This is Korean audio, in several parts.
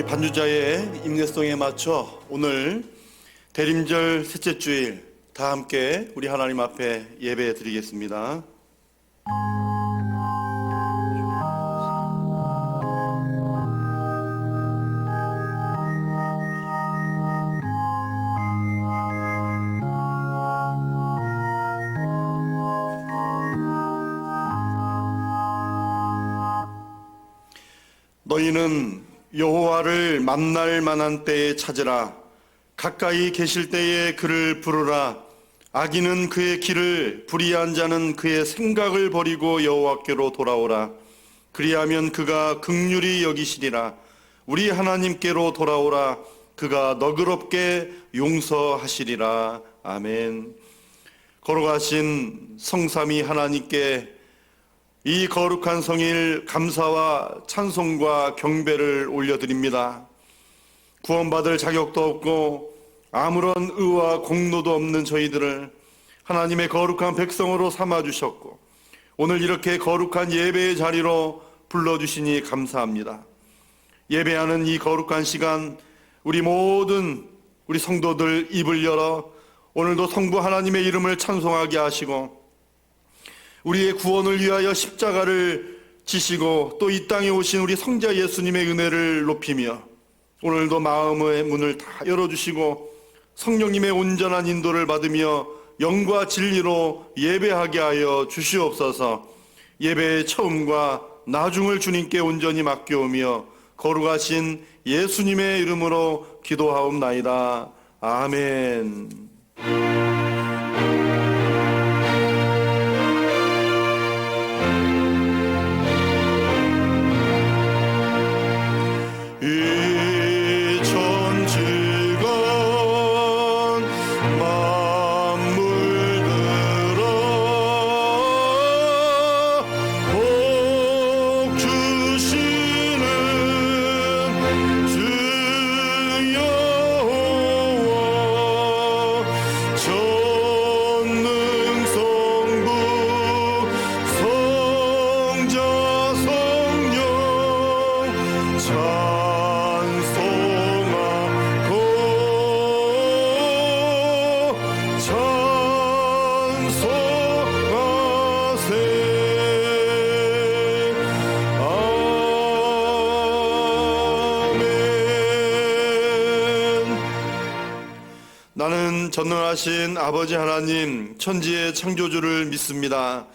반주자의 임내송에 맞춰 오늘 대림절 셋째 주일 다 함께 우리 하나님 앞에 예배 드리겠습니다. 너희는 여호와를 만날 만한 때에 찾으라. 가까이 계실 때에 그를 부르라. 악인은 그의 길을, 불의한 자는 그의 생각을 버리고 여호와께로 돌아오라. 그리하면 그가 긍휼히 여기시리라. 우리 하나님께로 돌아오라. 그가 너그럽게 용서하시리라. 아멘. 걸어가신 성삼위 하나님께 이 거룩한 성일 감사와 찬송과 경배를 올려드립니다. 구원받을 자격도 없고 아무런 의와 공로도 없는 저희들을 하나님의 거룩한 백성으로 삼아주셨고 오늘 이렇게 거룩한 예배의 자리로 불러주시니 감사합니다. 예배하는 이 거룩한 시간 우리 모든 우리 성도들 입을 열어 오늘도 성부 하나님의 이름을 찬송하게 하시고 우리의 구원을 위하여 십자가를 지시고 또 이 땅에 오신 우리 성자 예수님의 은혜를 높이며 오늘도 마음의 문을 다 열어주시고 성령님의 온전한 인도를 받으며 영과 진리로 예배하게 하여 주시옵소서. 예배의 처음과 나중을 주님께 온전히 맡겨오며 거룩하신 예수님의 이름으로 기도하옵나이다. 아멘. 나는 전능하신 아버지 하나님 천지의 창조주를 믿습니다.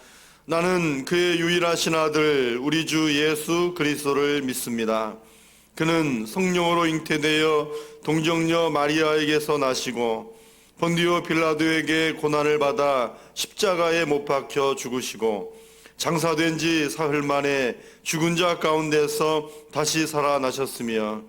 나는 그의 유일하신 아들 우리 주 예수 그리스도를 믿습니다. 그는 성령으로 잉태되어 동정녀 마리아에게서 나시고 본디오 빌라도에게 고난을 받아 십자가에 못 박혀 죽으시고 장사된 지 사흘 만에 죽은 자 가운데서 다시 살아나셨으며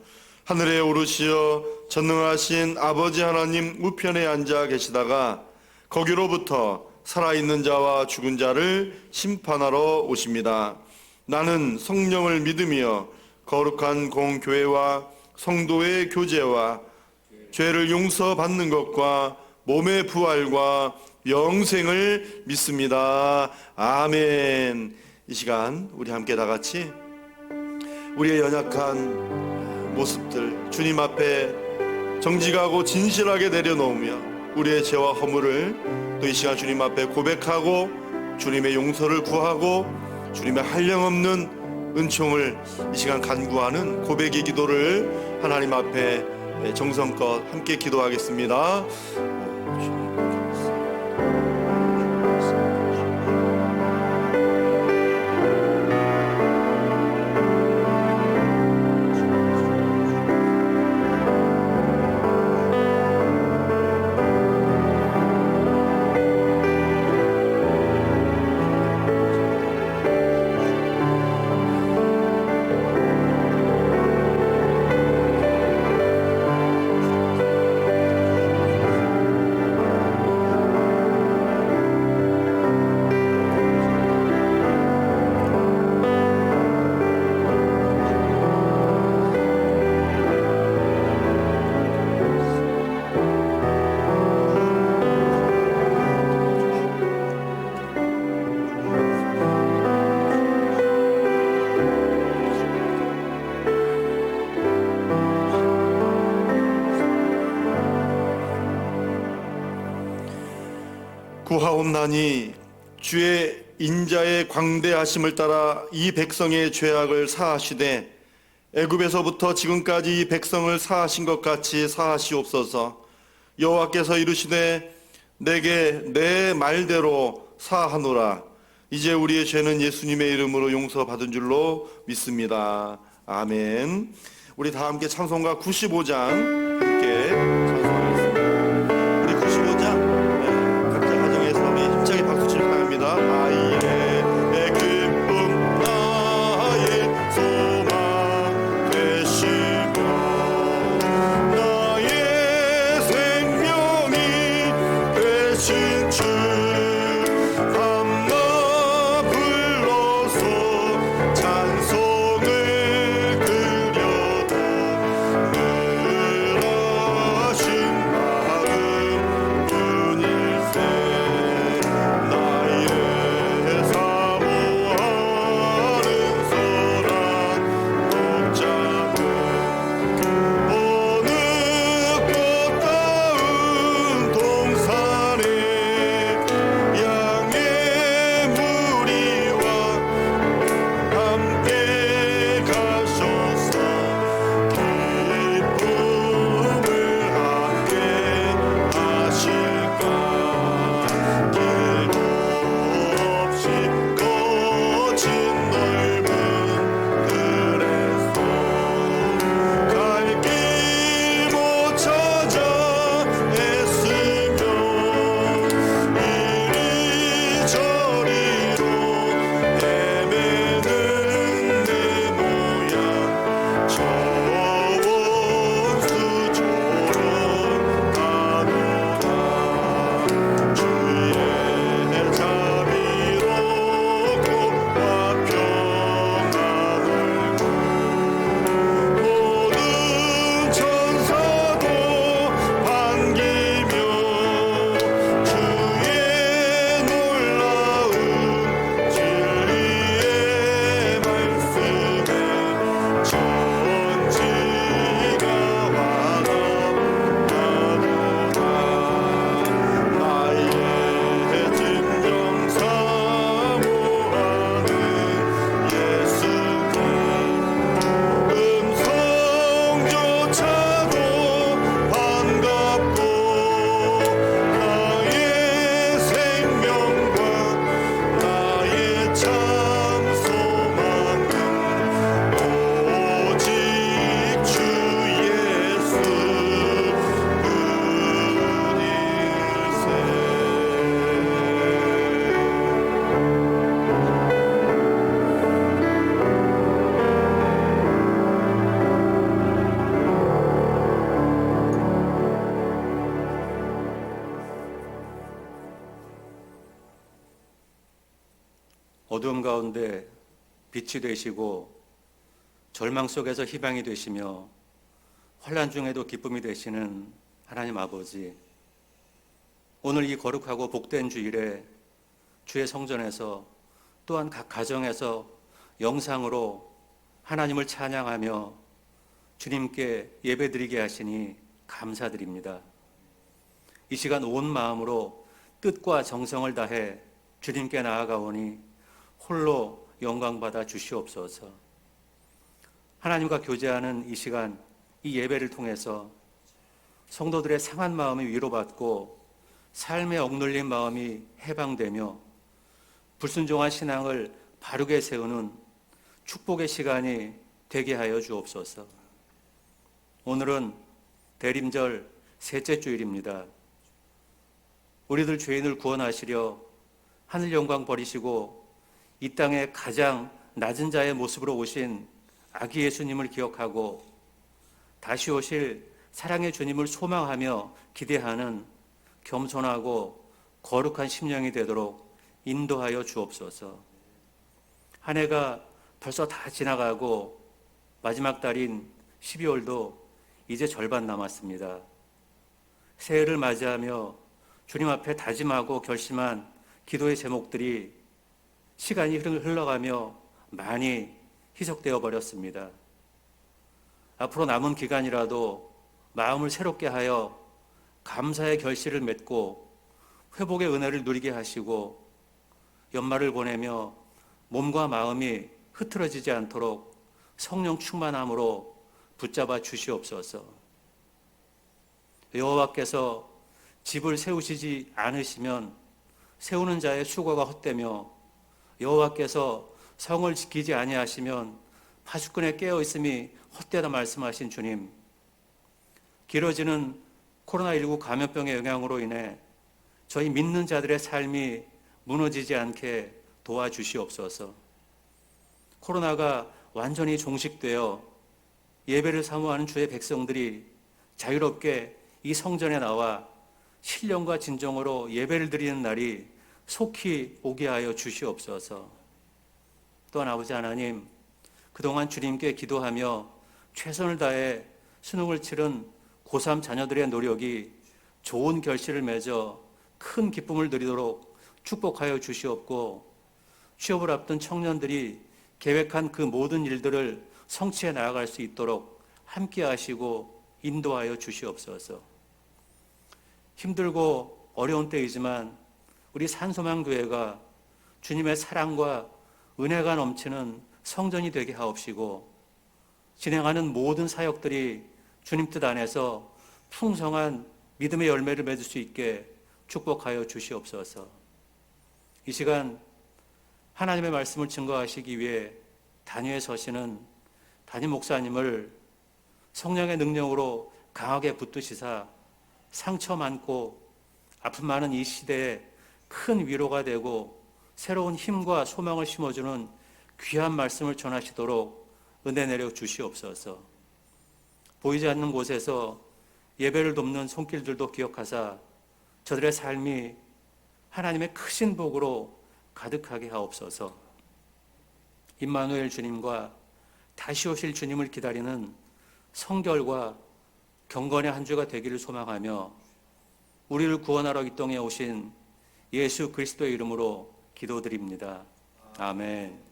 하늘에 오르시어 전능하신 아버지 하나님 우편에 앉아 계시다가 거기로부터 살아있는 자와 죽은 자를 심판하러 오십니다. 나는 성령을 믿으며 거룩한 공교회와 성도의 교제와 죄를 용서받는 것과 몸의 부활과 영생을 믿습니다. 아멘. 이 시간 우리 함께 다 같이 우리의 연약한 모습들 주님 앞에 정직하고 진실하게 내려놓으며 우리의 죄와 허물을 또 이 시간 주님 앞에 고백하고 주님의 용서를 구하고 주님의 한량없는 은총을 이 시간 간구하는 고백의 기도를 하나님 앞에 정성껏 함께 기도하겠습니다. 구하옵나니 주의 인자의 광대하심을 따라 이 백성의 죄악을 사하시되 애굽에서부터 지금까지 이 백성을 사하신 것 같이 사하시옵소서. 여호와께서 이르시되 내게 내 말대로 사하노라. 이제 우리의 죄는 예수님의 이름으로 용서받은 줄로 믿습니다. 아멘. 우리 다 함께 찬송가 95장 함께 찬송하겠습니다. 우리 95장 각자 가정에서 우리 힘차게 박수 치며 나갑니다. 아이의 내 기쁨 나의 소망 되시고 나의 생명이 되신 주 밤낮 불러서 찬송을 드려도 늘 하신 마음 뿐일세. 나의 사모하는 소랑 독자는 어느 꽃다운 동산에 양의 무리와 함께 가셔서 기쁨을 함께 하실까. 길도 없이 거친 넓은 들에서 갈 길 못 찾아 애쓰며 이리저리로 헤매는 내 모양 저 원수처럼 가노라. 주의 자비로 꽃과 평안을 모든 천사도 반기며 주의 놀라운 진리의 말씀에 천지가 환호하노라. 나의 진정 사모하는 예수님 음성조차도 반갑고 나의 생명과 나의 참 소망은 오직 주 예수 어두움 가운데 빛이 되시고 절망 속에서 희망이 되시며 환난 중에도 기쁨이 되시는 하나님 아버지, 오늘 이 거룩하고 복된 주일에 주의 성전에서 또한 각 가정에서 영상으로 하나님을 찬양하며 주님께 예배드리게 하시니 감사드립니다. 이 시간 온 마음으로 뜻과 정성을 다해 주님께 나아가오니 홀로 영광받아 주시옵소서. 하나님과 교제하는 이 시간, 이 예배를 통해서 성도들의 상한 마음이 위로받고 삶에 억눌린 마음이 해방되며 불순종한 신앙을 바르게 세우는 축복의 시간이 되게 하여 주옵소서. 오늘은 대림절 셋째 주일입니다. 우리들 죄인을 구원하시려 하늘 영광 버리시고 이 땅에 가장 낮은 자의 모습으로 오신 아기 예수님을 기억하고 다시 오실 사랑의 주님을 소망하며 기대하는 겸손하고 거룩한 심령이 되도록 인도하여 주옵소서. 한 해가 벌써 다 지나가고 마지막 달인 12월도 이제 절반 남았습니다. 새해를 맞이하며 주님 앞에 다짐하고 결심한 기도의 제목들이 시간이 흘러가며 많이 희석되어 버렸습니다. 앞으로 남은 기간이라도 마음을 새롭게 하여 감사의 결실을 맺고 회복의 은혜를 누리게 하시고 연말을 보내며 몸과 마음이 흐트러지지 않도록 성령 충만함으로 붙잡아 주시옵소서. 여호와께서 집을 세우시지 않으시면 세우는 자의 수고가 헛되며 여호와께서 성을 지키지 아니하시면 파수꾼의 깨어 있음이 헛되다 말씀하신 주님, 길어지는 코로나19 감염병의 영향으로 인해 저희 믿는 자들의 삶이 무너지지 않게 도와주시옵소서. 코로나가 완전히 종식되어 예배를 사모하는 주의 백성들이 자유롭게 이 성전에 나와 신령과 진정으로 예배를 드리는 날이 속히 오게 하여 주시옵소서. 또한 아버지 하나님, 그동안 주님께 기도하며 최선을 다해 수능을 치른 고3 자녀들의 노력이 좋은 결실을 맺어 큰 기쁨을 누리도록 축복하여 주시옵고, 취업을 앞둔 청년들이 계획한 그 모든 일들을 성취해 나아갈 수 있도록 함께 하시고 인도하여 주시옵소서. 힘들고 어려운 때이지만 우리 산소망교회가 주님의 사랑과 은혜가 넘치는 성전이 되게 하옵시고, 진행하는 모든 사역들이 주님 뜻 안에서 풍성한 믿음의 열매를 맺을 수 있게 축복하여 주시옵소서. 이 시간 하나님의 말씀을 증거하시기 위해 단위에 서시는 담임 목사님을 성령의 능력으로 강하게 붙드시사 상처 많고 아픔 많은 이 시대에 큰 위로가 되고 새로운 힘과 소망을 심어주는 귀한 말씀을 전하시도록 은혜 내려 주시옵소서. 보이지 않는 곳에서 예배를 돕는 손길들도 기억하사 저들의 삶이 하나님의 크신 복으로 가득하게 하옵소서. 임마누엘 주님과 다시 오실 주님을 기다리는 성결과 경건의 한 주가 되기를 소망하며 우리를 구원하러 이 땅에 오신 예수 그리스도의 이름으로 기도드립니다. 아멘.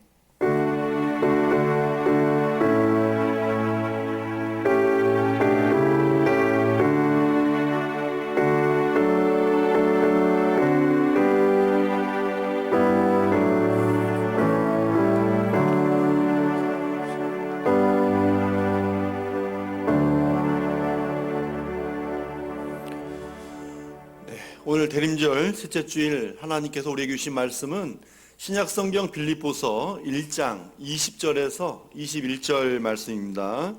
오늘 대림절 셋째 주일 하나님께서 우리에게 주신 말씀은 신약성경 빌립보서 1장 20절에서 21절 말씀입니다.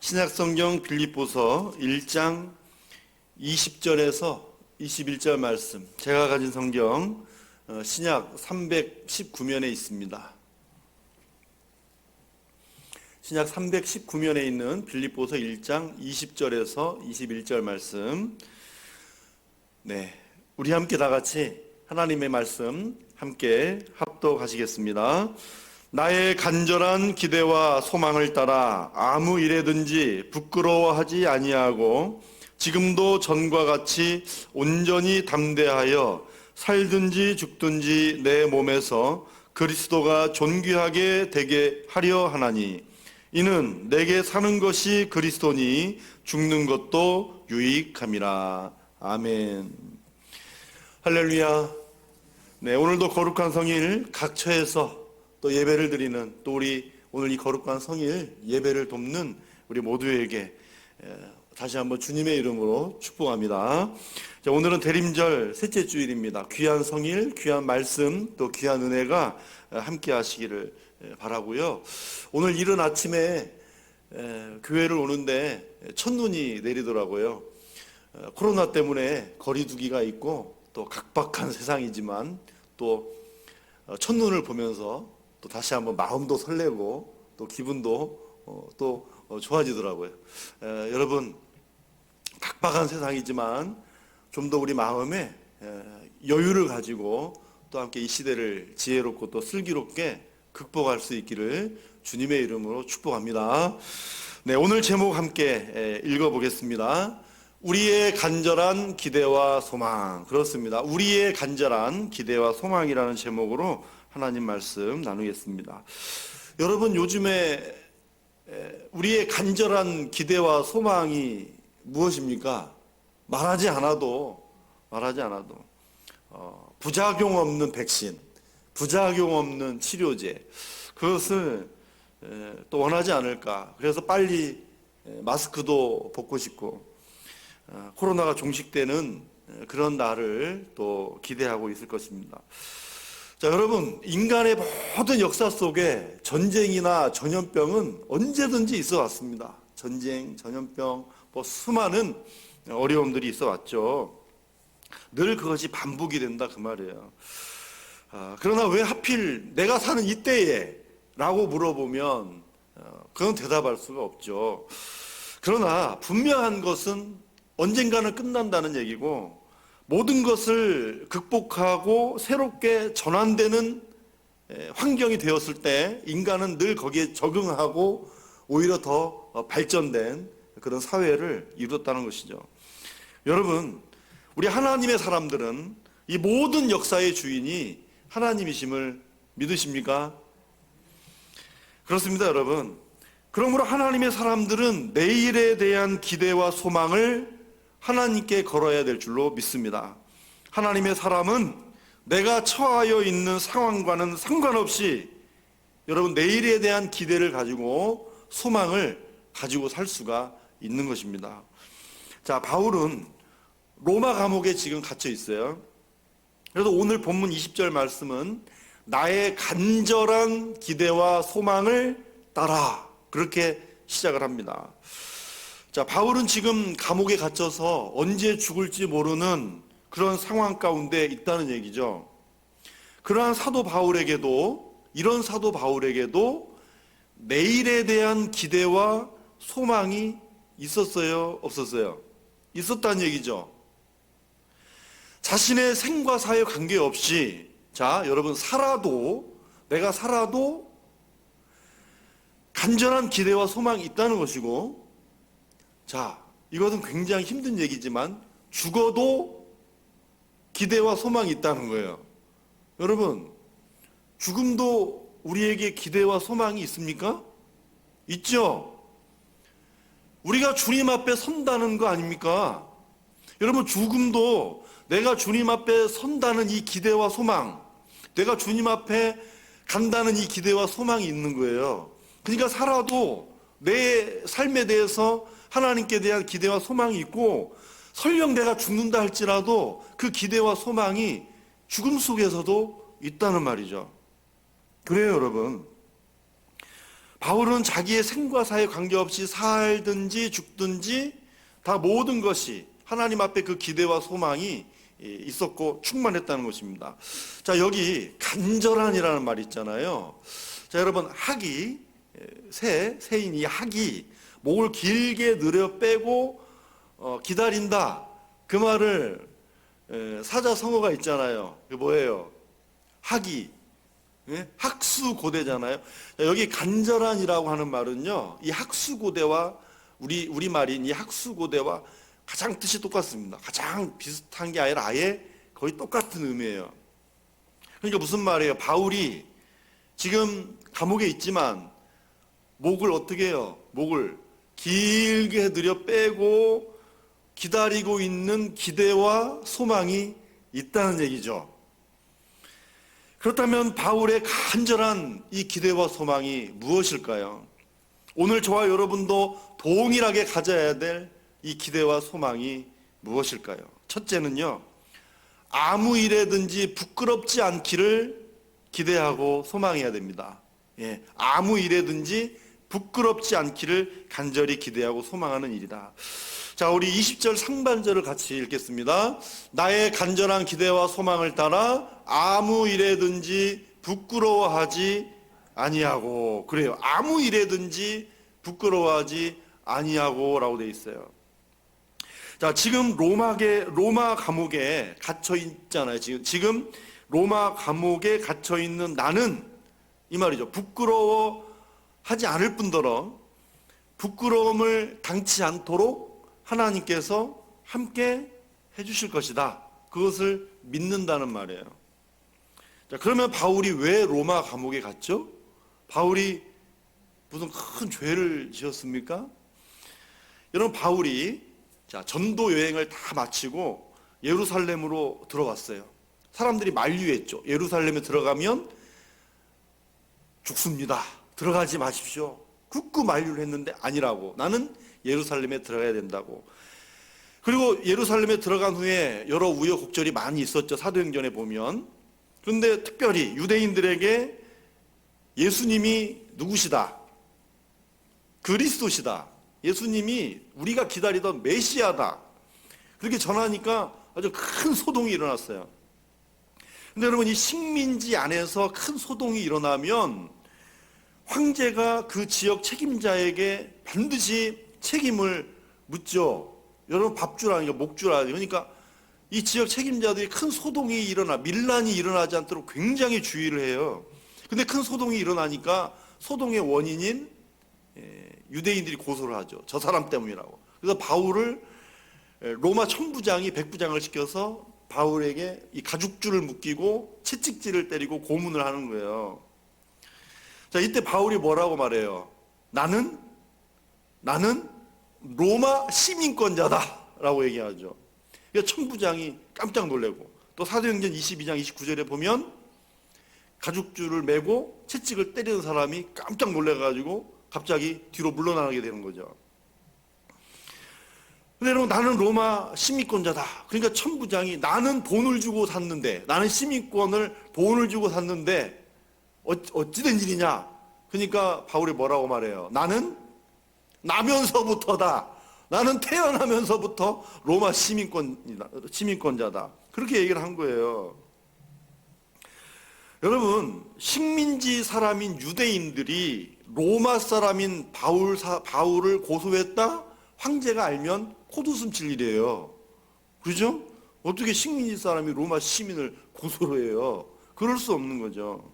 신약성경 빌립보서 1장 20절에서 21절 말씀, 제가 가진 성경 신약 319면에 있습니다. 신약 319면에 있는 빌립보서 1장 20절에서 21절 말씀, 우리 함께 다 같이 하나님의 말씀 함께 합독하시겠습니다. 나의 간절한 기대와 소망을 따라 아무 일에든지 부끄러워하지 아니하고 지금도 전과 같이 온전히 담대하여 살든지 죽든지 내 몸에서 그리스도가 존귀하게 되게 하려 하나니, 이는 내게 사는 것이 그리스도니 죽는 것도 유익함이라. 아멘. 할렐루야. 오늘도 거룩한 성일 각처에서 또 예배를 드리는, 또 우리 오늘 이 거룩한 성일 예배를 돕는 우리 모두에게 다시 한번 주님의 이름으로 축복합니다. 자, 오늘은 대림절 셋째 주일입니다. 귀한 성일, 귀한 말씀, 또 귀한 은혜가 함께 하시기를 바라고요. 오늘 이른 아침에 교회를 오는데 첫눈이 내리더라고요. 코로나 때문에 거리두기가 있고 또 각박한 세상이지만 또 첫눈을 보면서 또 다시 한번 마음도 설레고 또 기분도 또 좋아지더라고요. 여러분, 각박한 세상이지만 좀 더 우리 마음에 여유를 가지고 또 함께 이 시대를 지혜롭고 또 슬기롭게 극복할 수 있기를 주님의 이름으로 축복합니다. 오늘 제목 함께 읽어보겠습니다. 우리의 간절한 기대와 소망. 그렇습니다. 우리의 간절한 기대와 소망이라는 제목으로 하나님 말씀 나누겠습니다. 여러분, 요즘에 우리의 간절한 기대와 소망이 무엇입니까? 말하지 않아도 부작용 없는 백신, 부작용 없는 치료제, 그것을 또 원하지 않을까. 그래서 빨리 마스크도 벗고 싶고 코로나가 종식되는 그런 날을 또 기대하고 있을 것입니다. 자, 여러분, 인간의 모든 역사 속에 전쟁이나 전염병은 언제든지 있어 왔습니다. 전쟁, 전염병, 뭐 수많은 어려움들이 있어 왔죠. 늘 그것이 반복이 된다 그 말이에요. 그러나 왜 하필 내가 사는 이때에 라고 물어보면 그건 대답할 수가 없죠. 그러나 분명한 것은 언젠가는 끝난다는 얘기고, 모든 것을 극복하고 새롭게 전환되는 환경이 되었을 때 인간은 늘 거기에 적응하고 오히려 더 발전된 그런 사회를 이루었다는 것이죠. 여러분, 우리 하나님의 사람들은 이 모든 역사의 주인이 하나님이심을 믿으십니까? 그렇습니다, 여러분. 그러므로 하나님의 사람들은 내일에 대한 기대와 소망을 하나님께 걸어야 될 줄로 믿습니다. 하나님의 사람은 내가 처하여 있는 상황과는 상관없이 여러분 내일에 대한 기대를 가지고 소망을 가지고 살 수가 있는 것입니다. 자, 바울은 로마 감옥에 지금 갇혀 있어요. 그래서 오늘 본문 20절 말씀은 나의 간절한 기대와 소망을 따라, 그렇게 시작을 합니다. 자, 바울은 지금 감옥에 갇혀서 언제 죽을지 모르는 그런 상황 가운데 있다는 얘기죠. 그러한 사도 바울에게도, 이런 사도 바울에게도 내일에 대한 기대와 소망이 있었어요, 없었어요? 있었다는 얘기죠. 자신의 생과 사에 관계없이, 자, 여러분, 내가 살아도 간절한 기대와 소망이 있다는 것이고, 자, 이것은 굉장히 힘든 얘기지만 죽어도 기대와 소망이 있다는 거예요. 여러분, 죽음도 우리에게 기대와 소망이 있습니까? 있죠? 우리가 주님 앞에 선다는 거 아닙니까? 여러분, 죽음도 내가 주님 앞에 선다는 이 기대와 소망, 내가 주님 앞에 간다는 이 기대와 소망이 있는 거예요. 그러니까 살아도 내 삶에 대해서 하나님께 대한 기대와 소망이 있고, 설령 내가 죽는다 할지라도 그 기대와 소망이 죽음 속에서도 있다는 말이죠. 그래요, 여러분. 바울은 자기의 생과 사에 관계없이 살든지 죽든지 다 모든 것이 하나님 앞에 그 기대와 소망이 있었고 충만했다는 것입니다. 자, 여기 간절한이라는 말이 있잖아요. 자, 여러분, 학이, 새인 이 학이 목을 길게 늘여 빼고 기다린다, 그 말을 사자성어가 있잖아요. 그게 뭐예요? 학이, 학수고대잖아요. 여기 간절한이라고 하는 말은요, 이 학수고대와 우리말인 이 학수고대와 가장 뜻이 똑같습니다. 가장 비슷한 게 아니라 아예 거의 똑같은 의미예요. 그러니까 무슨 말이에요? 바울이 지금 감옥에 있지만 목을 어떻게 해요? 목을 길게 들여 빼고 기다리고 있는 기대와 소망이 있다는 얘기죠. 그렇다면 바울의 간절한 이 기대와 소망이 무엇일까요? 오늘 저와 여러분도 동일하게 가져야 될 이 기대와 소망이 무엇일까요? 첫째는요, 아무 일에든지 부끄럽지 않기를 기대하고 소망해야 됩니다. 예, 아무 일에든지 부끄럽지 않기를 간절히 기대하고 소망하는 일이다. 자, 우리 20절 상반절을 같이 읽겠습니다. 나의 간절한 기대와 소망을 따라 아무 일에든지 부끄러워하지 아니하고. 그래요, 아무 일에든지 부끄러워하지 아니하고 라고 되어 있어요. 자, 지금 로마 감옥에 갇혀 있잖아요. 지금 로마 감옥에 갇혀 있는 나는, 이 말이죠, 부끄러워하지 않을 뿐더러 부끄러움을 당치 않도록 하나님께서 함께 해주실 것이다, 그것을 믿는다는 말이에요. 자, 그러면 바울이 왜 로마 감옥에 갔죠? 바울이 무슨 큰 죄를 지었습니까? 여러분, 바울이 전도 여행을 다 마치고 예루살렘으로 들어왔어요. 사람들이 만류했죠. 예루살렘에 들어가면 죽습니다. 들어가지 마십시오. 굳고 만류를 했는데 아니라고. 나는 예루살렘에 들어가야 된다고. 그리고 예루살렘에 들어간 후에 여러 우여곡절이 많이 있었죠. 사도행전에 보면. 그런데 특별히 유대인들에게 예수님이 누구시다? 그리스도시다. 예수님이 우리가 기다리던 메시아다. 그렇게 전하니까 아주 큰 소동이 일어났어요. 근데 여러분, 이 식민지 안에서 큰 소동이 일어나면 황제가 그 지역 책임자에게 반드시 책임을 묻죠. 여러분, 밥 주라니까 목 주라. 그러니까 이 지역 책임자들이 큰 소동이 밀란이 일어나지 않도록 굉장히 주의를 해요. 근데 큰 소동이 일어나니까 소동의 원인인 유대인들이 고소를 하죠. 저 사람 때문이라고. 그래서 바울을 로마 천부장이 백부장을 시켜서 바울에게 이 가죽줄을 묶이고 채찍질을 때리고 고문을 하는 거예요. 자, 이때 바울이 뭐라고 말해요? 나는 로마 시민권자다라고 얘기하죠. 그러니까 천부장이 깜짝 놀래고, 또 사도행전 22장 29절에 보면 가죽줄을 메고 채찍을 때리는 사람이 깜짝 놀래가지고 갑자기 뒤로 물러나게 되는 거죠. 근데 여러분, 나는 로마 시민권자다. 그러니까 천부장이 나는 돈을 주고 샀는데, 나는 시민권을 돈을 주고 샀는데 어찌된 일이냐? 그러니까 바울이 뭐라고 말해요? 나는 나면서부터다. 나는 태어나면서부터 로마 시민권자다. 그렇게 얘기를 한 거예요. 여러분, 식민지 사람인 유대인들이 로마 사람인 바울을 고소했다? 황제가 알면 코웃음 칠 일이에요. 그죠? 어떻게 식민지 사람이 로마 시민을 고소를 해요? 그럴 수 없는 거죠.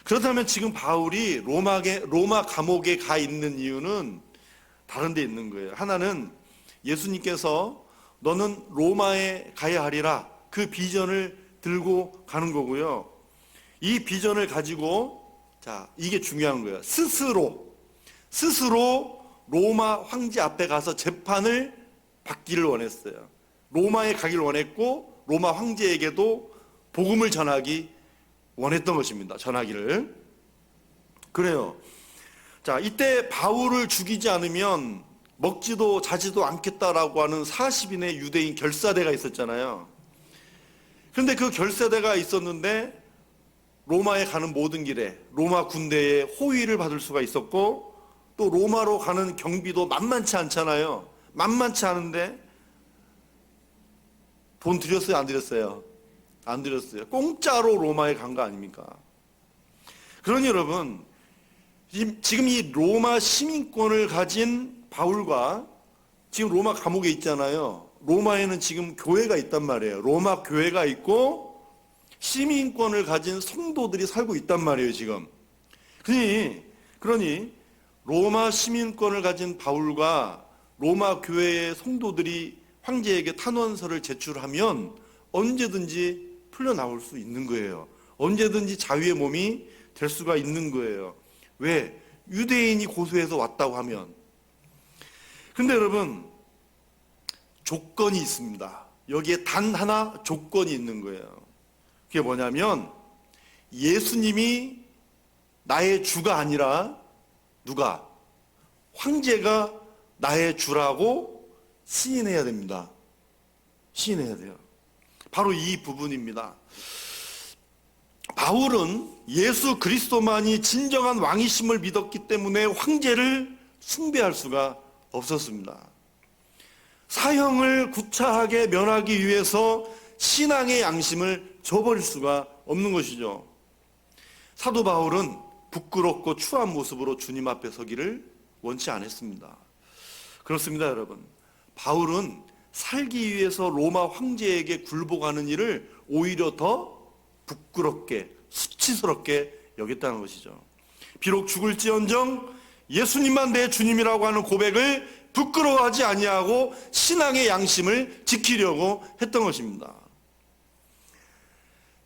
그렇다면 지금 바울이 로마 감옥에 가 있는 이유는 다른 데 있는 거예요. 하나는 예수님께서 너는 로마에 가야 하리라, 그 비전을 들고 가는 거고요. 이 비전을 가지고, 자, 이게 중요한 거예요. 스스로 로마 황제 앞에 가서 재판을 받기를 원했어요. 로마에 가기를 원했고, 로마 황제에게도 복음을 전하기 원했던 것입니다. 전하기를. 그래요. 자, 이때 바울을 죽이지 않으면 먹지도 자지도 않겠다라고 하는 40인의 유대인 결사대가 있었잖아요. 그런데 그 결사대가 있었는데 로마에 가는 모든 길에 로마 군대의 호위를 받을 수가 있었고, 또 로마로 가는 경비도 만만치 않잖아요. 만만치 않은데 돈 들였어요, 안 들였어요? 안 들였어요. 공짜로 로마에 간 거 아닙니까? 그러니 여러분, 지금 이 로마 시민권을 가진 바울과 지금 로마 감옥에 있잖아요. 로마에는 지금 교회가 있단 말이에요. 로마 교회가 있고 시민권을 가진 성도들이 살고 있단 말이에요, 지금. 그러니 로마 시민권을 가진 바울과 로마 교회의 성도들이 황제에게 탄원서를 제출하면 언제든지 풀려나올 수 있는 거예요. 언제든지 자유의 몸이 될 수가 있는 거예요. 왜? 유대인이 고소해서 왔다고 하면. 근데 여러분, 조건이 있습니다. 여기에 단 하나 조건이 있는 거예요. 그게 뭐냐면 예수님이 나의 주가 아니라 누가? 황제가 나의 주라고 시인해야 됩니다. 시인해야 돼요. 바로 이 부분입니다. 바울은 예수 그리스도만이 진정한 왕이심을 믿었기 때문에 황제를 숭배할 수가 없었습니다. 사형을 구차하게 면하기 위해서 신앙의 양심을 저버릴 수가 없는 것이죠. 사도 바울은 부끄럽고 추한 모습으로 주님 앞에 서기를 원치 않았습니다. 그렇습니다, 여러분. 바울은 살기 위해서 로마 황제에게 굴복하는 일을 오히려 더 부끄럽게, 수치스럽게 여겼다는 것이죠. 비록 죽을지언정 예수님만 내 주님이라고 하는 고백을 부끄러워하지 아니하고 신앙의 양심을 지키려고 했던 것입니다.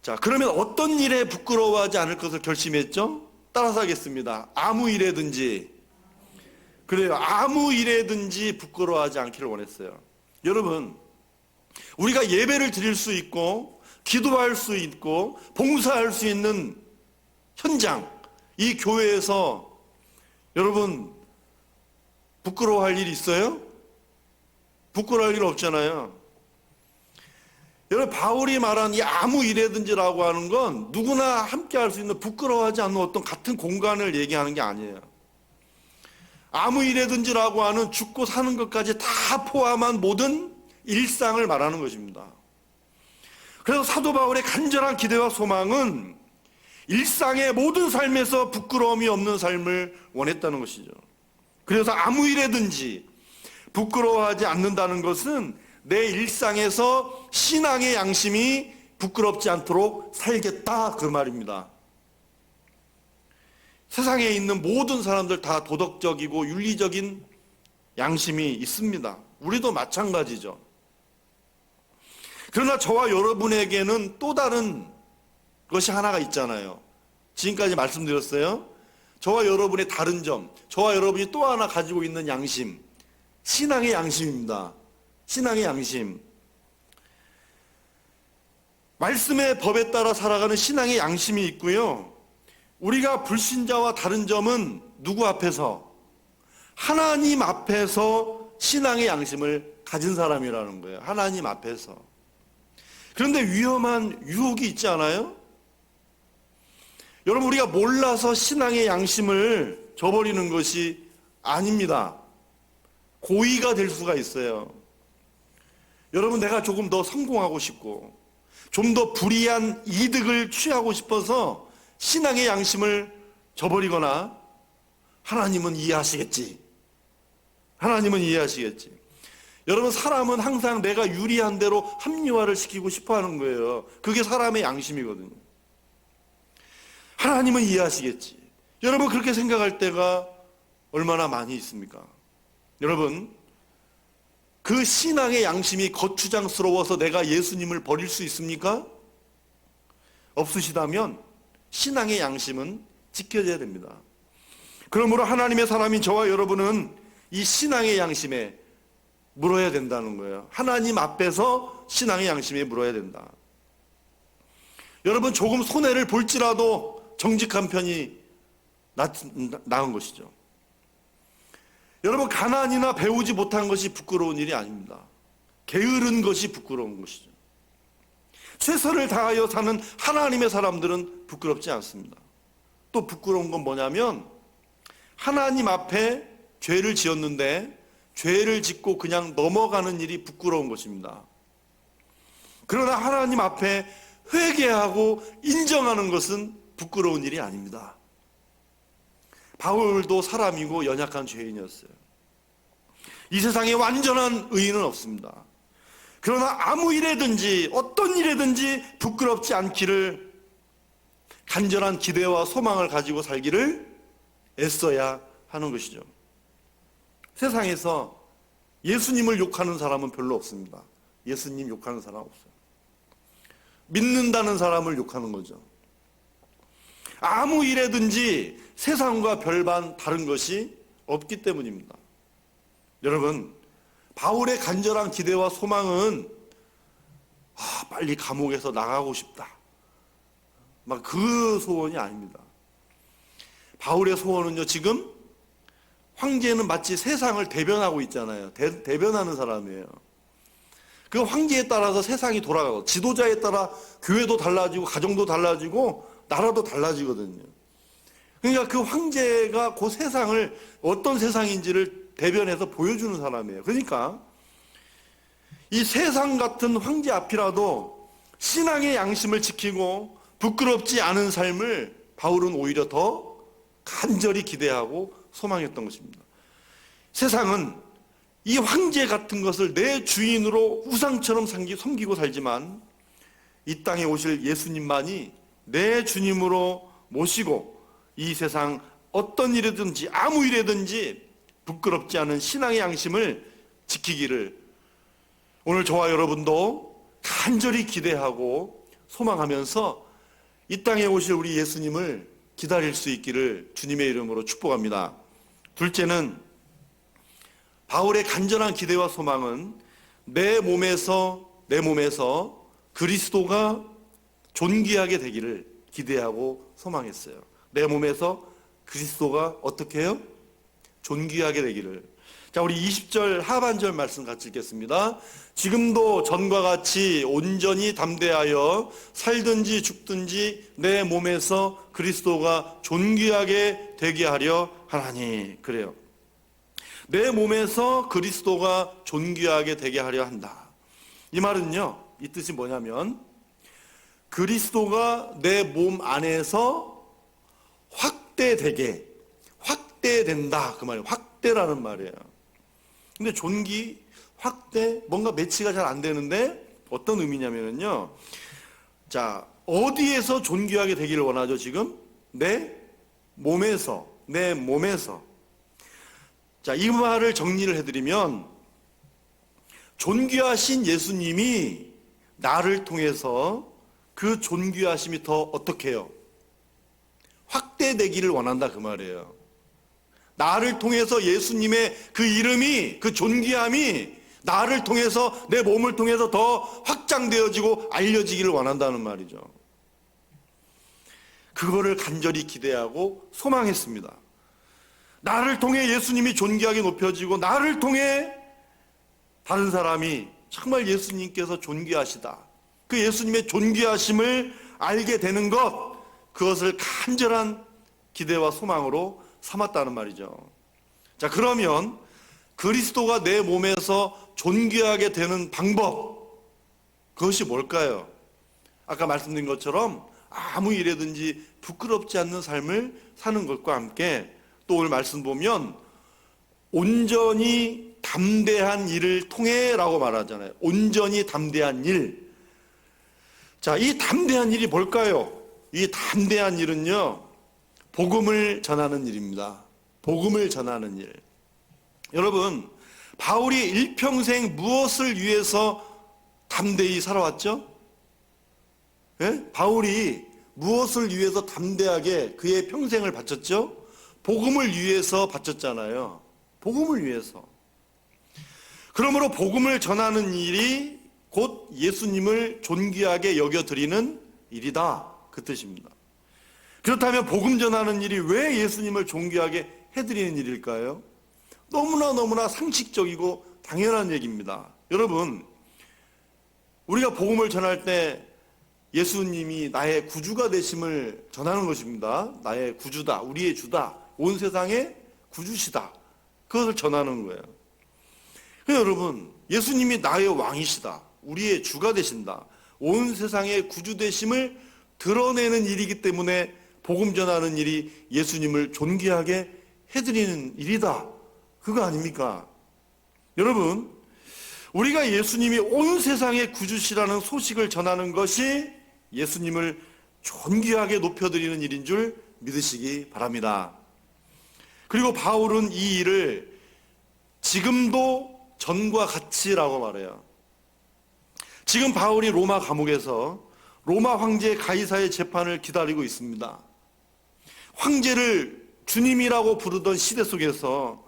자, 그러면 어떤 일에 부끄러워하지 않을 것을 결심했죠? 따라서 하겠습니다. 아무 일에든지, 그래요, 아무 일에든지 부끄러워하지 않기를 원했어요. 여러분, 우리가 예배를 드릴 수 있고 기도할 수 있고 봉사할 수 있는 현장, 이 교회에서 여러분 부끄러워할 일이 있어요? 부끄러워할 일 없잖아요. 여러분, 바울이 말한 이 아무 일이든지라고 하는 건 누구나 함께 할 수 있는 부끄러워하지 않는 어떤 같은 공간을 얘기하는 게 아니에요. 아무 일이든지라고 하는 죽고 사는 것까지 다 포함한 모든 일상을 말하는 것입니다. 그래서 사도 바울의 간절한 기대와 소망은 일상의 모든 삶에서 부끄러움이 없는 삶을 원했다는 것이죠. 그래서 아무 일이든지 부끄러워하지 않는다는 것은 내 일상에서 신앙의 양심이 부끄럽지 않도록 살겠다, 그 말입니다. 세상에 있는 모든 사람들 다 도덕적이고 윤리적인 양심이 있습니다. 우리도 마찬가지죠. 그러나 저와 여러분에게는 또 다른 것이 하나가 있잖아요. 지금까지 말씀드렸어요. 저와 여러분의 다른 점, 저와 여러분이 또 하나 가지고 있는 양심, 신앙의 양심입니다. 신앙의 양심. 말씀의 법에 따라 살아가는 신앙의 양심이 있고요. 우리가 불신자와 다른 점은 누구 앞에서? 하나님 앞에서 신앙의 양심을 가진 사람이라는 거예요. 하나님 앞에서. 그런데 위험한 유혹이 있지 않아요? 여러분, 우리가 몰라서 신앙의 양심을 저버리는 것이 아닙니다. 고의가 될 수가 있어요. 여러분, 내가 조금 더 성공하고 싶고 좀 더 불이한 이득을 취하고 싶어서 신앙의 양심을 저버리거나, 하나님은 이해하시겠지. 하나님은 이해하시겠지. 여러분, 사람은 항상 내가 유리한 대로 합리화를 시키고 싶어 하는 거예요. 그게 사람의 양심이거든요. 하나님은 이해하시겠지. 여러분, 그렇게 생각할 때가 얼마나 많이 있습니까? 여러분, 그 신앙의 양심이 거추장스러워서 내가 예수님을 버릴 수 있습니까? 없으시다면 신앙의 양심은 지켜져야 됩니다. 그러므로 하나님의 사람인 저와 여러분은 이 신앙의 양심에 물어야 된다는 거예요. 하나님 앞에서 신앙의 양심에 물어야 된다. 여러분, 조금 손해를 볼지라도 정직한 편이 나은 것이죠. 여러분, 가난이나 배우지 못한 것이 부끄러운 일이 아닙니다. 게으른 것이 부끄러운 것이죠. 최선을 다하여 사는 하나님의 사람들은 부끄럽지 않습니다. 또 부끄러운 건 뭐냐면, 하나님 앞에 죄를 지었는데 죄를 짓고 그냥 넘어가는 일이 부끄러운 것입니다. 그러나 하나님 앞에 회개하고 인정하는 것은 부끄러운 일이 아닙니다. 바울도 사람이고 연약한 죄인이었어요. 이 세상에 완전한 의인은 없습니다. 그러나 아무 일에든지 어떤 일에든지 부끄럽지 않기를, 간절한 기대와 소망을 가지고 살기를 애써야 하는 것이죠. 세상에서 예수님을 욕하는 사람은 별로 없습니다. 예수님 욕하는 사람 없어요. 믿는다는 사람을 욕하는 거죠. 아무 일에든지 세상과 별반 다른 것이 없기 때문입니다. 여러분, 바울의 간절한 기대와 소망은 빨리 감옥에서 나가고 싶다, 막 그 소원이 아닙니다. 바울의 소원은요, 지금 황제는 마치 세상을 대변하고 있잖아요. 대변하는 사람이에요. 그 황제에 따라서 세상이 돌아가고, 지도자에 따라 교회도 달라지고 가정도 달라지고 나라도 달라지거든요. 그러니까 그 황제가 그 세상을 어떤 세상인지를 대변해서 보여주는 사람이에요. 그러니까 이 세상 같은 황제 앞이라도 신앙의 양심을 지키고 부끄럽지 않은 삶을 바울은 오히려 더 간절히 기대하고 소망했던 것입니다. 세상은 이 황제 같은 것을 내 주인으로 우상처럼 섬기고 살지만, 이 땅에 오실 예수님만이 내 주님으로 모시고 이 세상 어떤 일이든지 아무 일이든지 부끄럽지 않은 신앙의 양심을 지키기를 오늘 저와 여러분도 간절히 기대하고 소망하면서 이 땅에 오실 우리 예수님을 기다릴 수 있기를 주님의 이름으로 축복합니다. 둘째는, 바울의 간절한 기대와 소망은 내 몸에서 그리스도가 존귀하게 되기를 기대하고 소망했어요. 내 몸에서 그리스도가 어떻게 해요? 존귀하게 되기를. 자, 우리 20절 하반절 말씀 같이 읽겠습니다. 지금도 전과 같이 온전히 담대하여 살든지 죽든지 내 몸에서 그리스도가 존귀하게 되게 하려 하나니. 그래요. 내 몸에서 그리스도가 존귀하게 되게 하려 한다. 이 말은요, 이 뜻이 뭐냐면 그리스도가 내 몸 안에서 확대된다 그 말이에요. 확대라는 말이에요. 근데 존귀, 확대, 뭔가 매치가 잘 안 되는데 어떤 의미냐면요, 자, 어디에서 존귀하게 되기를 원하죠? 지금 내 몸에서. 자, 이 말을 정리를 해드리면 존귀하신 예수님이 나를 통해서 그 존귀하심이 더 어떻게 해요? 확대되기를 원한다 그 말이에요. 나를 통해서 예수님의 그 이름이, 그 존귀함이 나를 통해서, 내 몸을 통해서 더 확장되어지고 알려지기를 원한다는 말이죠. 그거를 간절히 기대하고 소망했습니다. 나를 통해 예수님이 존귀하게 높여지고 나를 통해 다른 사람이 정말 예수님께서 존귀하시다, 그 예수님의 존귀하심을 알게 되는 것, 그것을 간절한 기대와 소망으로 삼았다는 말이죠. 자, 그러면 그리스도가 내 몸에서 존귀하게 되는 방법, 그것이 뭘까요? 아까 말씀드린 것처럼 아무 일에든지 부끄럽지 않는 삶을 사는 것과 함께 또 오늘 말씀 보면 온전히 담대한 일을 통해 라고 말하잖아요. 온전히 담대한 일. 자, 이 담대한 일이 뭘까요? 이 담대한 일은요, 복음을 전하는 일입니다. 복음을 전하는 일. 여러분, 바울이 일평생 무엇을 위해서 담대히 살아왔죠? 예? 바울이 무엇을 위해서 담대하게 그의 평생을 바쳤죠? 복음을 위해서 바쳤잖아요. 복음을 위해서. 그러므로 복음을 전하는 일이 곧 예수님을 존귀하게 여겨드리는 일이다, 그 뜻입니다. 그렇다면 복음 전하는 일이 왜 예수님을 존귀하게 해드리는 일일까요? 너무나 상식적이고 당연한 얘기입니다. 여러분, 우리가 복음을 전할 때 예수님이 나의 구주가 되심을 전하는 것입니다. 나의 구주다, 우리의 주다, 온 세상의 구주시다, 그것을 전하는 거예요. 여러분, 예수님이 나의 왕이시다, 우리의 주가 되신다, 온 세상의 구주 되심을 드러내는 일이기 때문에 복음 전하는 일이 예수님을 존귀하게 해드리는 일이다, 그거 아닙니까? 여러분, 우리가 예수님이 온 세상의 구주시라는 소식을 전하는 것이 예수님을 존귀하게 높여드리는 일인 줄 믿으시기 바랍니다. 그리고 바울은 이 일을 지금도 전과 같이라고 말해요. 지금 바울이 로마 감옥에서 로마 황제 가이사의 재판을 기다리고 있습니다. 황제를 주님이라고 부르던 시대 속에서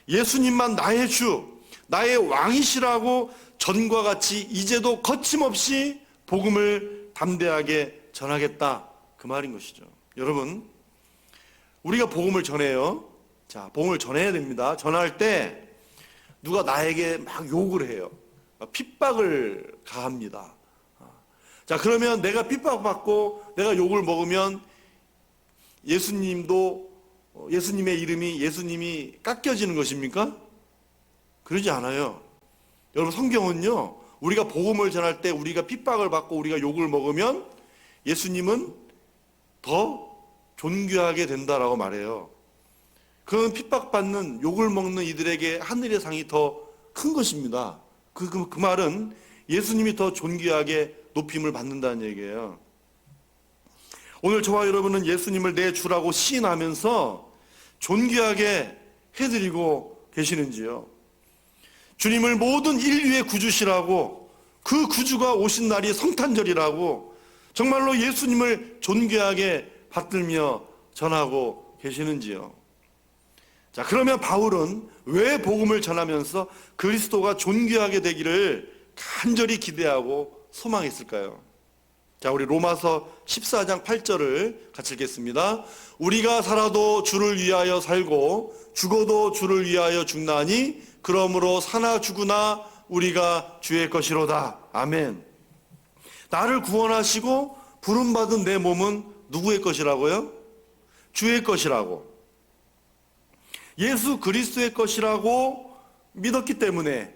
예수님만 나의 주, 나의 왕이시라고 전과 같이 이제도 거침없이 복음을 담대하게 전하겠다, 그 말인 것이죠. 여러분, 우리가 복음을 전해요. 자, 복음을 전해야 됩니다. 전할 때 누가 나에게 막 욕을 해요. 핍박을 가합니다. 자, 그러면 내가 핍박받고 내가 욕을 먹으면 예수님의 이름이, 예수님이 깎여지는 것입니까? 그러지 않아요. 여러분, 성경은요, 우리가 복음을 전할 때 우리가 핍박을 받고 우리가 욕을 먹으면 예수님은 더 존귀하게 된다라고 말해요. 그건 핍박받는, 욕을 먹는 이들에게 하늘의 상이 더 큰 것입니다. 그 말은 예수님이 더 존귀하게 높임을 받는다는 얘기예요. 오늘 저와 여러분은 예수님을 내 주라고 시인하면서 존귀하게 해드리고 계시는지요? 주님을 모든 인류의 구주시라고, 그 구주가 오신 날이 성탄절이라고 정말로 예수님을 존귀하게 받들며 전하고 계시는지요? 자, 그러면 바울은 왜 복음을 전하면서 그리스도가 존귀하게 되기를 간절히 기대하고 소망했을까요? 자, 우리 로마서 14장 8절을 같이 읽겠습니다. 우리가 살아도 주를 위하여 살고 죽어도 주를 위하여 죽나니 그러므로 사나 죽으나 우리가 주의 것이로다. 아멘. 나를 구원하시고 부름받은 내 몸은 누구의 것이라고요? 주의 것이라고. 예수 그리스도의 것이라고 믿었기 때문에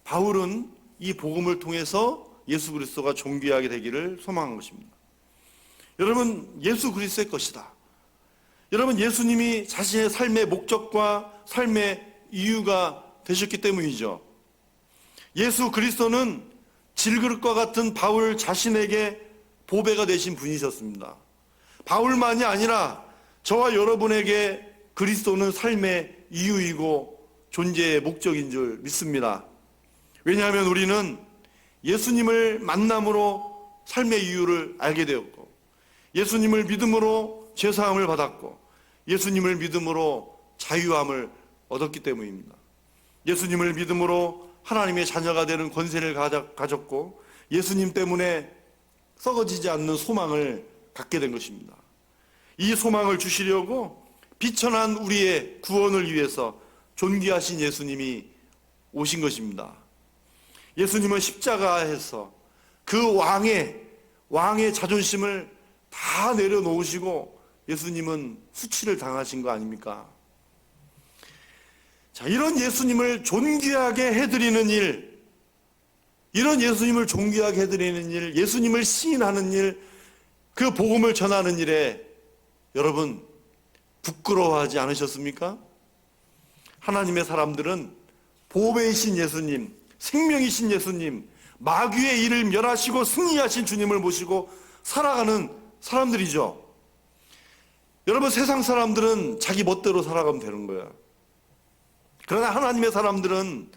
바울은 이 복음을 통해서 예수 그리스도가 존귀하게 되기를 소망한 것입니다. 여러분, 예수 그리스도의 것이다. 여러분, 예수님이 자신의 삶의 목적과 삶의 이유가 되셨기 때문이죠. 예수 그리스도는 질그릇과 같은 바울 자신에게 보배가 되신 분이셨습니다. 바울만이 아니라 저와 여러분에게 그리스도는 삶의 이유이고 존재의 목적인 줄 믿습니다. 왜냐하면 우리는 예수님을 만남으로 삶의 이유를 알게 되었고, 예수님을 믿음으로 죄사함을 받았고, 예수님을 믿음으로 자유함을 얻었기 때문입니다. 예수님을 믿음으로 하나님의 자녀가 되는 권세를 가졌고, 예수님 때문에 썩어지지 않는 소망을 갖게 된 것입니다. 이 소망을 주시려고 비천한 우리의 구원을 위해서 존귀하신 예수님이 오신 것입니다. 예수님은 십자가에서 그 왕의 자존심을 다 내려놓으시고 예수님은 수치를 당하신 거 아닙니까? 자, 이런 예수님을 존귀하게 해드리는 일, 이런 예수님을 존귀하게 해드리는 일, 예수님을 시인하는 일, 그 복음을 전하는 일에 여러분 부끄러워하지 않으셨습니까? 하나님의 사람들은 보배이신 예수님, 생명이신 예수님, 마귀의 일을 멸하시고 승리하신 주님을 모시고 살아가는 사람들이죠. 여러분, 세상 사람들은 자기 멋대로 살아가면 되는 거예요. 그러나 하나님의 사람들은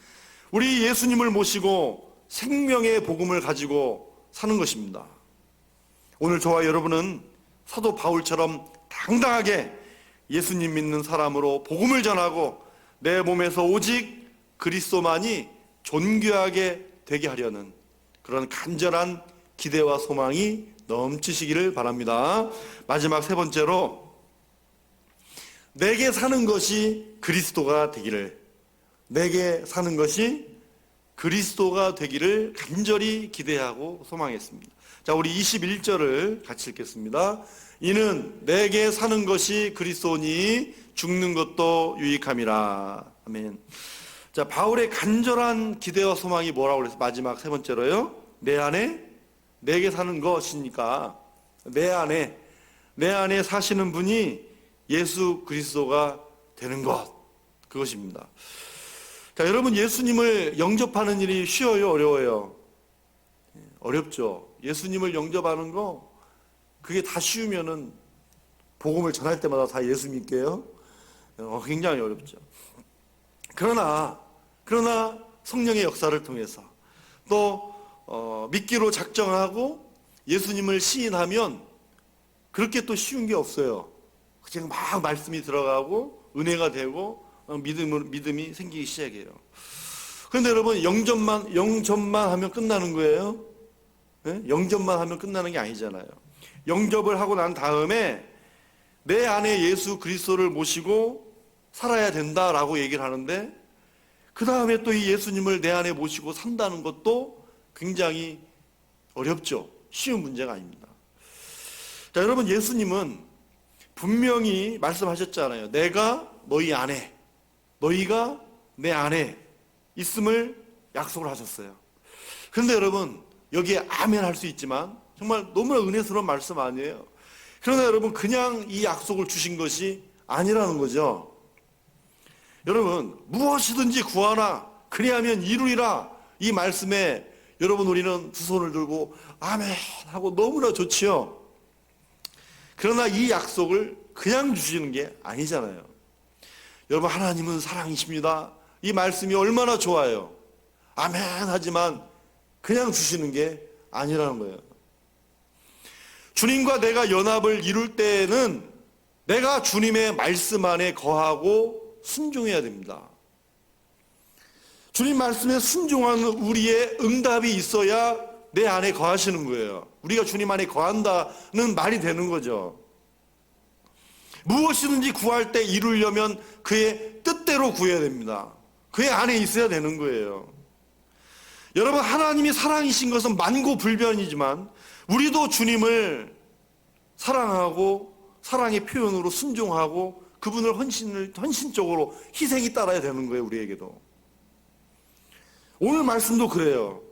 우리 예수님을 모시고 생명의 복음을 가지고 사는 것입니다. 오늘 저와 여러분은 사도 바울처럼 당당하게 예수님 믿는 사람으로 복음을 전하고 내 몸에서 오직 그리스도만이 존귀하게 되게 하려는 그런 간절한 기대와 소망이 넘치시기를 바랍니다. 마지막 세 번째로, 내게 사는 것이 그리스도가 되기를, 내게 사는 것이 그리스도가 되기를 간절히 기대하고 소망했습니다. 자, 우리 21절을 같이 읽겠습니다. 이는 내게 사는 것이 그리스도니 죽는 것도 유익함이라. 아멘. 자, 바울의 간절한 기대와 소망이 뭐라고 그래서 마지막 세 번째로요, 내 안에 내게 사는 것이니까 내 안에 사시는 분이 예수 그리스도가 되는 것, 그것입니다. 자, 여러분, 예수님을 영접하는 일이 쉬워요, 어려워요? 어렵죠. 예수님을 영접하는 거, 그게 다 쉬우면은 복음을 전할 때마다 다 예수 믿게요? 굉장히 어렵죠. 그러나 성령의 역사를 통해서 또 믿기로 작정하고 예수님을 시인하면 그렇게 또 쉬운 게 없어요. 그냥 막 말씀이 들어가고 은혜가 되고 믿음이 생기기 시작해요. 그런데 여러분, 영접만 하면 끝나는 거예요? 네? 영접만 하면 끝나는 게 아니잖아요. 영접을 하고 난 다음에 내 안에 예수 그리스도를 모시고 살아야 된다라고 얘기를 하는데, 그 다음에 또 이 예수님을 내 안에 모시고 산다는 것도 굉장히 어렵죠. 쉬운 문제가 아닙니다. 자, 여러분, 예수님은 분명히 말씀하셨잖아요. 내가 너희 안에, 너희가 내 안에 있음을 약속을 하셨어요. 그런데 여러분, 여기에 아멘 할 수 있지만 정말 너무나 은혜스러운 말씀 아니에요? 그러나 여러분, 그냥 이 약속을 주신 것이 아니라는 거죠. 여러분, 무엇이든지 구하나 그리하면 이루리라, 이 말씀에 여러분, 우리는 두 손을 들고 아멘 하고 너무나 좋지요. 그러나 이 약속을 그냥 주시는 게 아니잖아요. 여러분, 하나님은 사랑이십니다, 이 말씀이 얼마나 좋아요. 아멘 하지만 그냥 주시는 게 아니라는 거예요. 주님과 내가 연합을 이룰 때에는 내가 주님의 말씀 안에 거하고 순종해야 됩니다. 주님 말씀에 순종하는 우리의 응답이 있어야 내 안에 거하시는 거예요. 우리가 주님 안에 거한다는 말이 되는 거죠. 무엇이든지 구할 때 이루려면 그의 뜻대로 구해야 됩니다. 그의 안에 있어야 되는 거예요. 여러분, 하나님이 사랑이신 것은 만고불변이지만 우리도 주님을 사랑하고 사랑의 표현으로 순종하고 그분을 헌신적으로 희생이 따라야 되는 거예요. 우리에게도. 오늘 말씀도 그래요.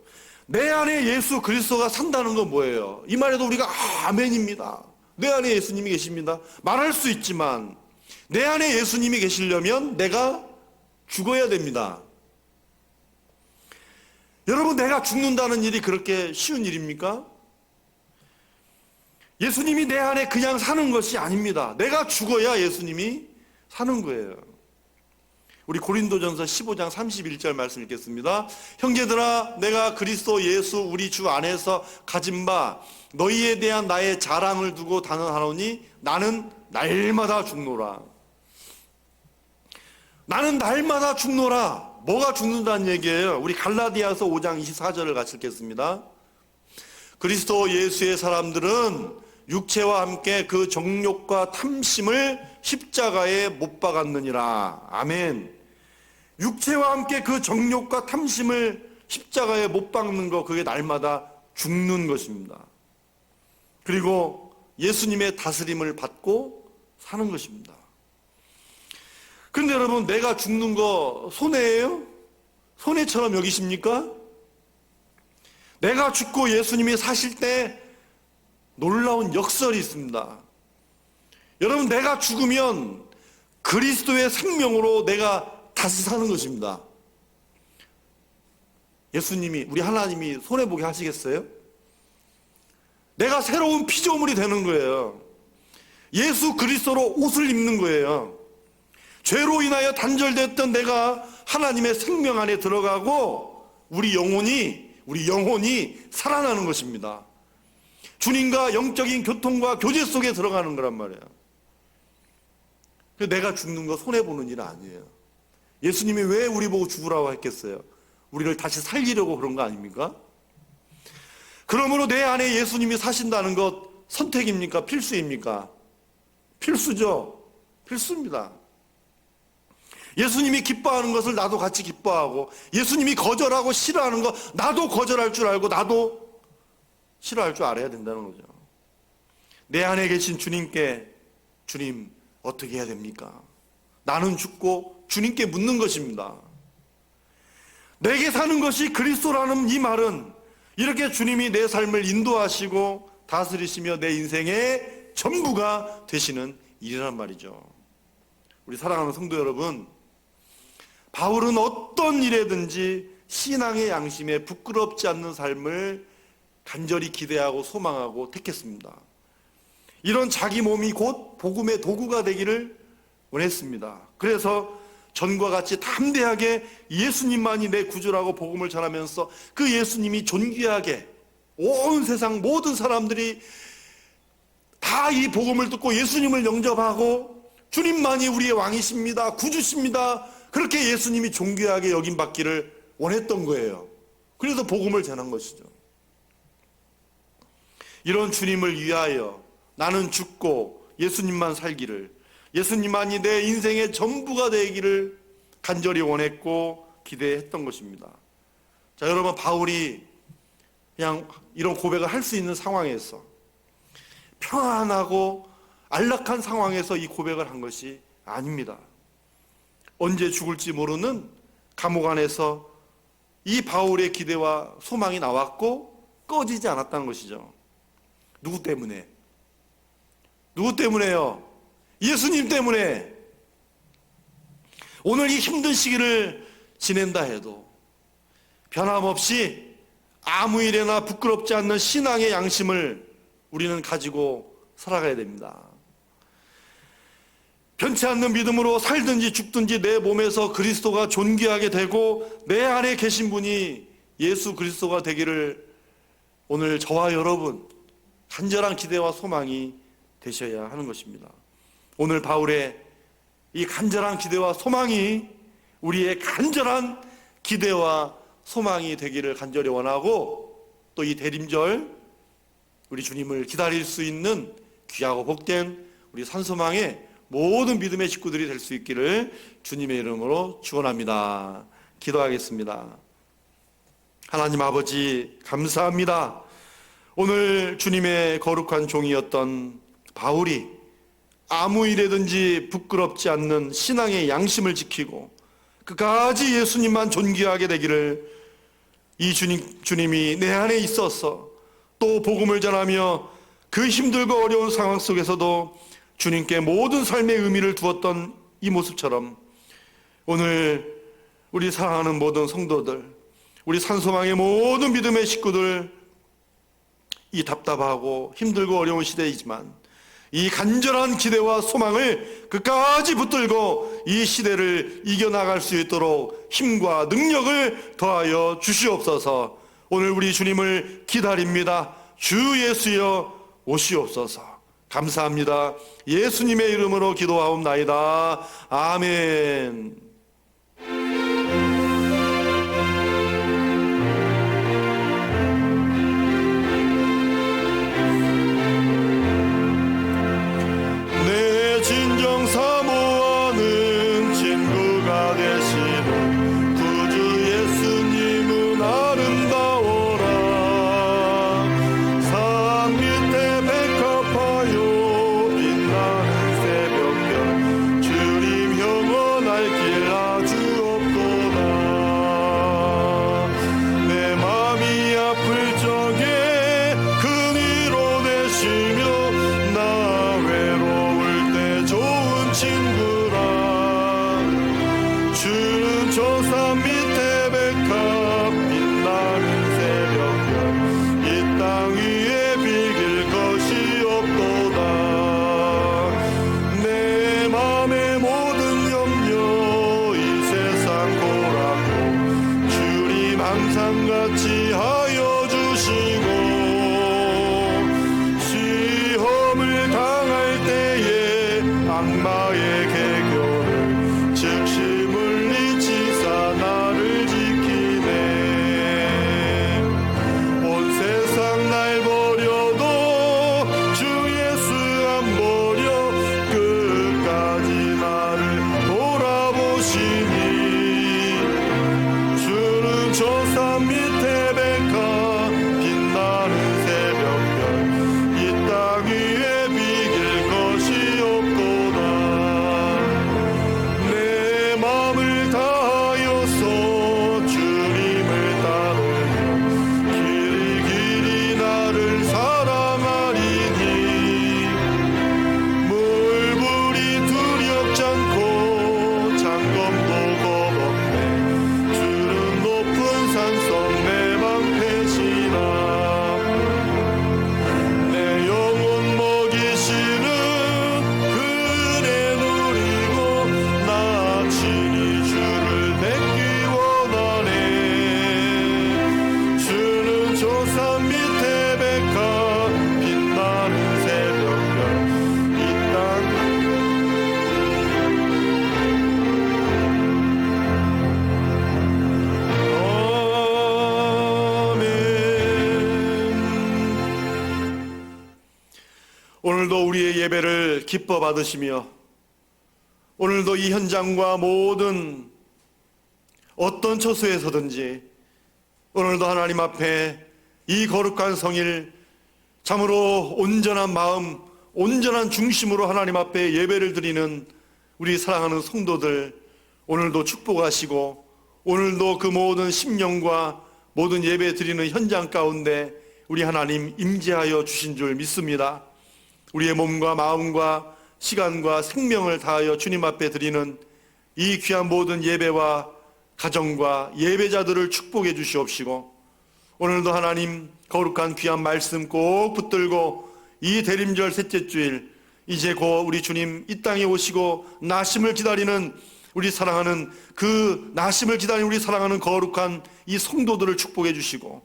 내 안에 예수 그리스도가 산다는 건 뭐예요? 이 말에도 우리가 아멘입니다. 내 안에 예수님이 계십니다. 말할 수 있지만 내 안에 예수님이 계시려면 내가 죽어야 됩니다. 여러분, 내가 죽는다는 일이 그렇게 쉬운 일입니까? 예수님이 내 안에 그냥 사는 것이 아닙니다. 내가 죽어야 예수님이 사는 거예요. 우리 고린도전서 15장 31절 말씀 읽겠습니다. 형제들아, 내가 그리스도 예수 우리 주 안에서 가진 바 너희에 대한 나의 자랑을 두고 단언하노니 나는 날마다 죽노라. 나는 날마다 죽노라. 뭐가 죽는다는 얘기예요? 우리 갈라디아서 5장 24절을 같이 읽겠습니다. 그리스도 예수의 사람들은 육체와 함께 그 정욕과 탐심을 십자가에 못 박았느니라. 아멘. 육체와 함께 그 정욕과 탐심을 십자가에 못 박는 거, 그게 날마다 죽는 것입니다. 그리고 예수님의 다스림을 받고 사는 것입니다. 그런데 여러분, 내가 죽는 거 손해예요? 손해처럼 여기십니까? 내가 죽고 예수님이 사실 때 놀라운 역설이 있습니다. 여러분, 내가 죽으면 그리스도의 생명으로 내가 다시 사는 것입니다. 예수님이, 우리 하나님이 손해보게 하시겠어요? 내가 새로운 피조물이 되는 거예요. 예수 그리스도로 옷을 입는 거예요. 죄로 인하여 단절됐던 내가 하나님의 생명 안에 들어가고 우리 영혼이 살아나는 것입니다. 주님과 영적인 교통과 교제 속에 들어가는 거란 말이에요. 내가 죽는 거 손해보는 일은 아니에요. 예수님이 왜 우리 보고 죽으라고 했겠어요? 우리를 다시 살리려고 그런 거 아닙니까? 그러므로 내 안에 예수님이 사신다는 것 선택입니까? 필수입니까? 필수죠. 필수입니다. 예수님이 기뻐하는 것을 나도 같이 기뻐하고, 예수님이 거절하고 싫어하는 거 나도 거절할 줄 알고 나도 싫어할 줄 알아야 된다는 거죠. 내 안에 계신 주님께, 주님 어떻게 해야 됩니까? 나는 죽고 주님께 묻는 것입니다. 내게 사는 것이 그리스도라는 이 말은 이렇게 주님이 내 삶을 인도하시고 다스리시며 내 인생의 전부가 되시는 일이란 말이죠. 우리 사랑하는 성도 여러분, 바울은 어떤 일에든지 신앙의 양심에 부끄럽지 않는 삶을 간절히 기대하고 소망하고 택했습니다. 이런 자기 몸이 곧 복음의 도구가 되기를 원했습니다. 그래서 전과 같이 담대하게 예수님만이 내 구주라고 복음을 전하면서 그 예수님이 존귀하게 온 세상 모든 사람들이 다 이 복음을 듣고 예수님을 영접하고 주님만이 우리의 왕이십니다, 구주십니다, 그렇게 예수님이 존귀하게 여김받기를 원했던 거예요. 그래서 복음을 전한 것이죠. 이런 주님을 위하여 나는 죽고 예수님만 살기를, 예수님만이 내 인생의 전부가 되기를 간절히 원했고 기대했던 것입니다. 자, 여러분, 바울이 그냥 이런 고백을 할 수 있는 상황에서, 평안하고 안락한 상황에서 이 고백을 한 것이 아닙니다. 언제 죽을지 모르는 감옥 안에서 이 바울의 기대와 소망이 나왔고 꺼지지 않았다는 것이죠. 누구 때문에? 누구 때문에요? 예수님 때문에. 오늘 이 힘든 시기를 지낸다 해도 변함없이 아무 일에나 부끄럽지 않는 신앙의 양심을 우리는 가지고 살아가야 됩니다. 변치 않는 믿음으로 살든지 죽든지 내 몸에서 그리스도가 존귀하게 되고 내 안에 계신 분이 예수 그리스도가 되기를 오늘 저와 여러분 간절한 기대와 소망이 되셔야 하는 것입니다. 오늘 바울의 이 간절한 기대와 소망이 우리의 간절한 기대와 소망이 되기를 간절히 원하고, 또 이 대림절 우리 주님을 기다릴 수 있는 귀하고 복된 우리 산소망의 모든 믿음의 식구들이 될 수 있기를 주님의 이름으로 축원합니다. 기도하겠습니다. 하나님 아버지 감사합니다. 오늘 주님의 거룩한 종이었던 바울이 아무 일에든지 부끄럽지 않는 신앙의 양심을 지키고 끝까지 예수님만 존귀하게 되기를 이 주님이 내 안에 있어서 또 복음을 전하며 그 힘들고 어려운 상황 속에서도 주님께 모든 삶의 의미를 두었던 이 모습처럼 오늘 우리 사랑하는 모든 성도들, 우리 산소망의 모든 믿음의 식구들, 이 답답하고 힘들고 어려운 시대이지만 이 간절한 기대와 소망을 끝까지 붙들고 이 시대를 이겨나갈 수 있도록 힘과 능력을 더하여 주시옵소서. 오늘 우리 주님을 기다립니다. 주 예수여 오시옵소서. 감사합니다. 예수님의 이름으로 기도하옵나이다. 아멘. 내 진정 사모하는 친구가 되시는 구주 예수님은 아름다워라. 산 밑에 백합하여 빛나는 새벽별 주님 영원할 길 아주옵도다. 내 맘이 아플 적에 큰 위로 되시며 나 외로울 때 좋은 친구라. 주는 저 산 밑에 백합 빛나는 새벽별 이 땅 위에 비길 것이 없도다. 내 맘의 모든 염려 이 세상 고라고 주님 항상 같이 하여 주시고 시험을 당할 때에 악마의 개교를 즉시 물리치사 나를 지키네. 온 세상 날 버려도 주 예수 안 버려 끝까지 나를 돌아보시니. 주는 저 산 밑에 백합 빛나는 새벽별 이 땅 위에 비길 것이 없도다. 내 맘을 다하여서 주님을 따르며 길이 길이 나를 사랑하리니. 물불이 두렵지 않고 장검도 겁없네. 주는 높은 산성 내 방패시나. 내 영혼 먹이시는 그네 누리고 나 친히 주를 뵙기 원하네. 주는 저 산 밑에 백합 빛나는 새벽별 이 땅 오늘도 우리의 예배를 기뻐 받으시며 오늘도 이 현장과 모든 어떤 처소에서든지 오늘도 하나님 앞에 이 거룩한 성일 참으로 온전한 마음, 온전한 중심으로 하나님 앞에 예배를 드리는 우리 사랑하는 성도들 오늘도 축복하시고 오늘도 그 모든 심령과 모든 예배 드리는 현장 가운데 우리 하나님 임재하여 주신 줄 믿습니다. 우리의 몸과 마음과 시간과 생명을 다하여 주님 앞에 드리는 이 귀한 모든 예배와 가정과 예배자들을 축복해 주시옵시고 오늘도 하나님 거룩한 귀한 말씀 꼭 붙들고 이 대림절 셋째 주일 이제 곧 우리 주님 이 땅에 오시고 나심을 기다리는 우리 사랑하는 그 나심을 기다리는 우리 사랑하는 거룩한 이 성도들을 축복해 주시고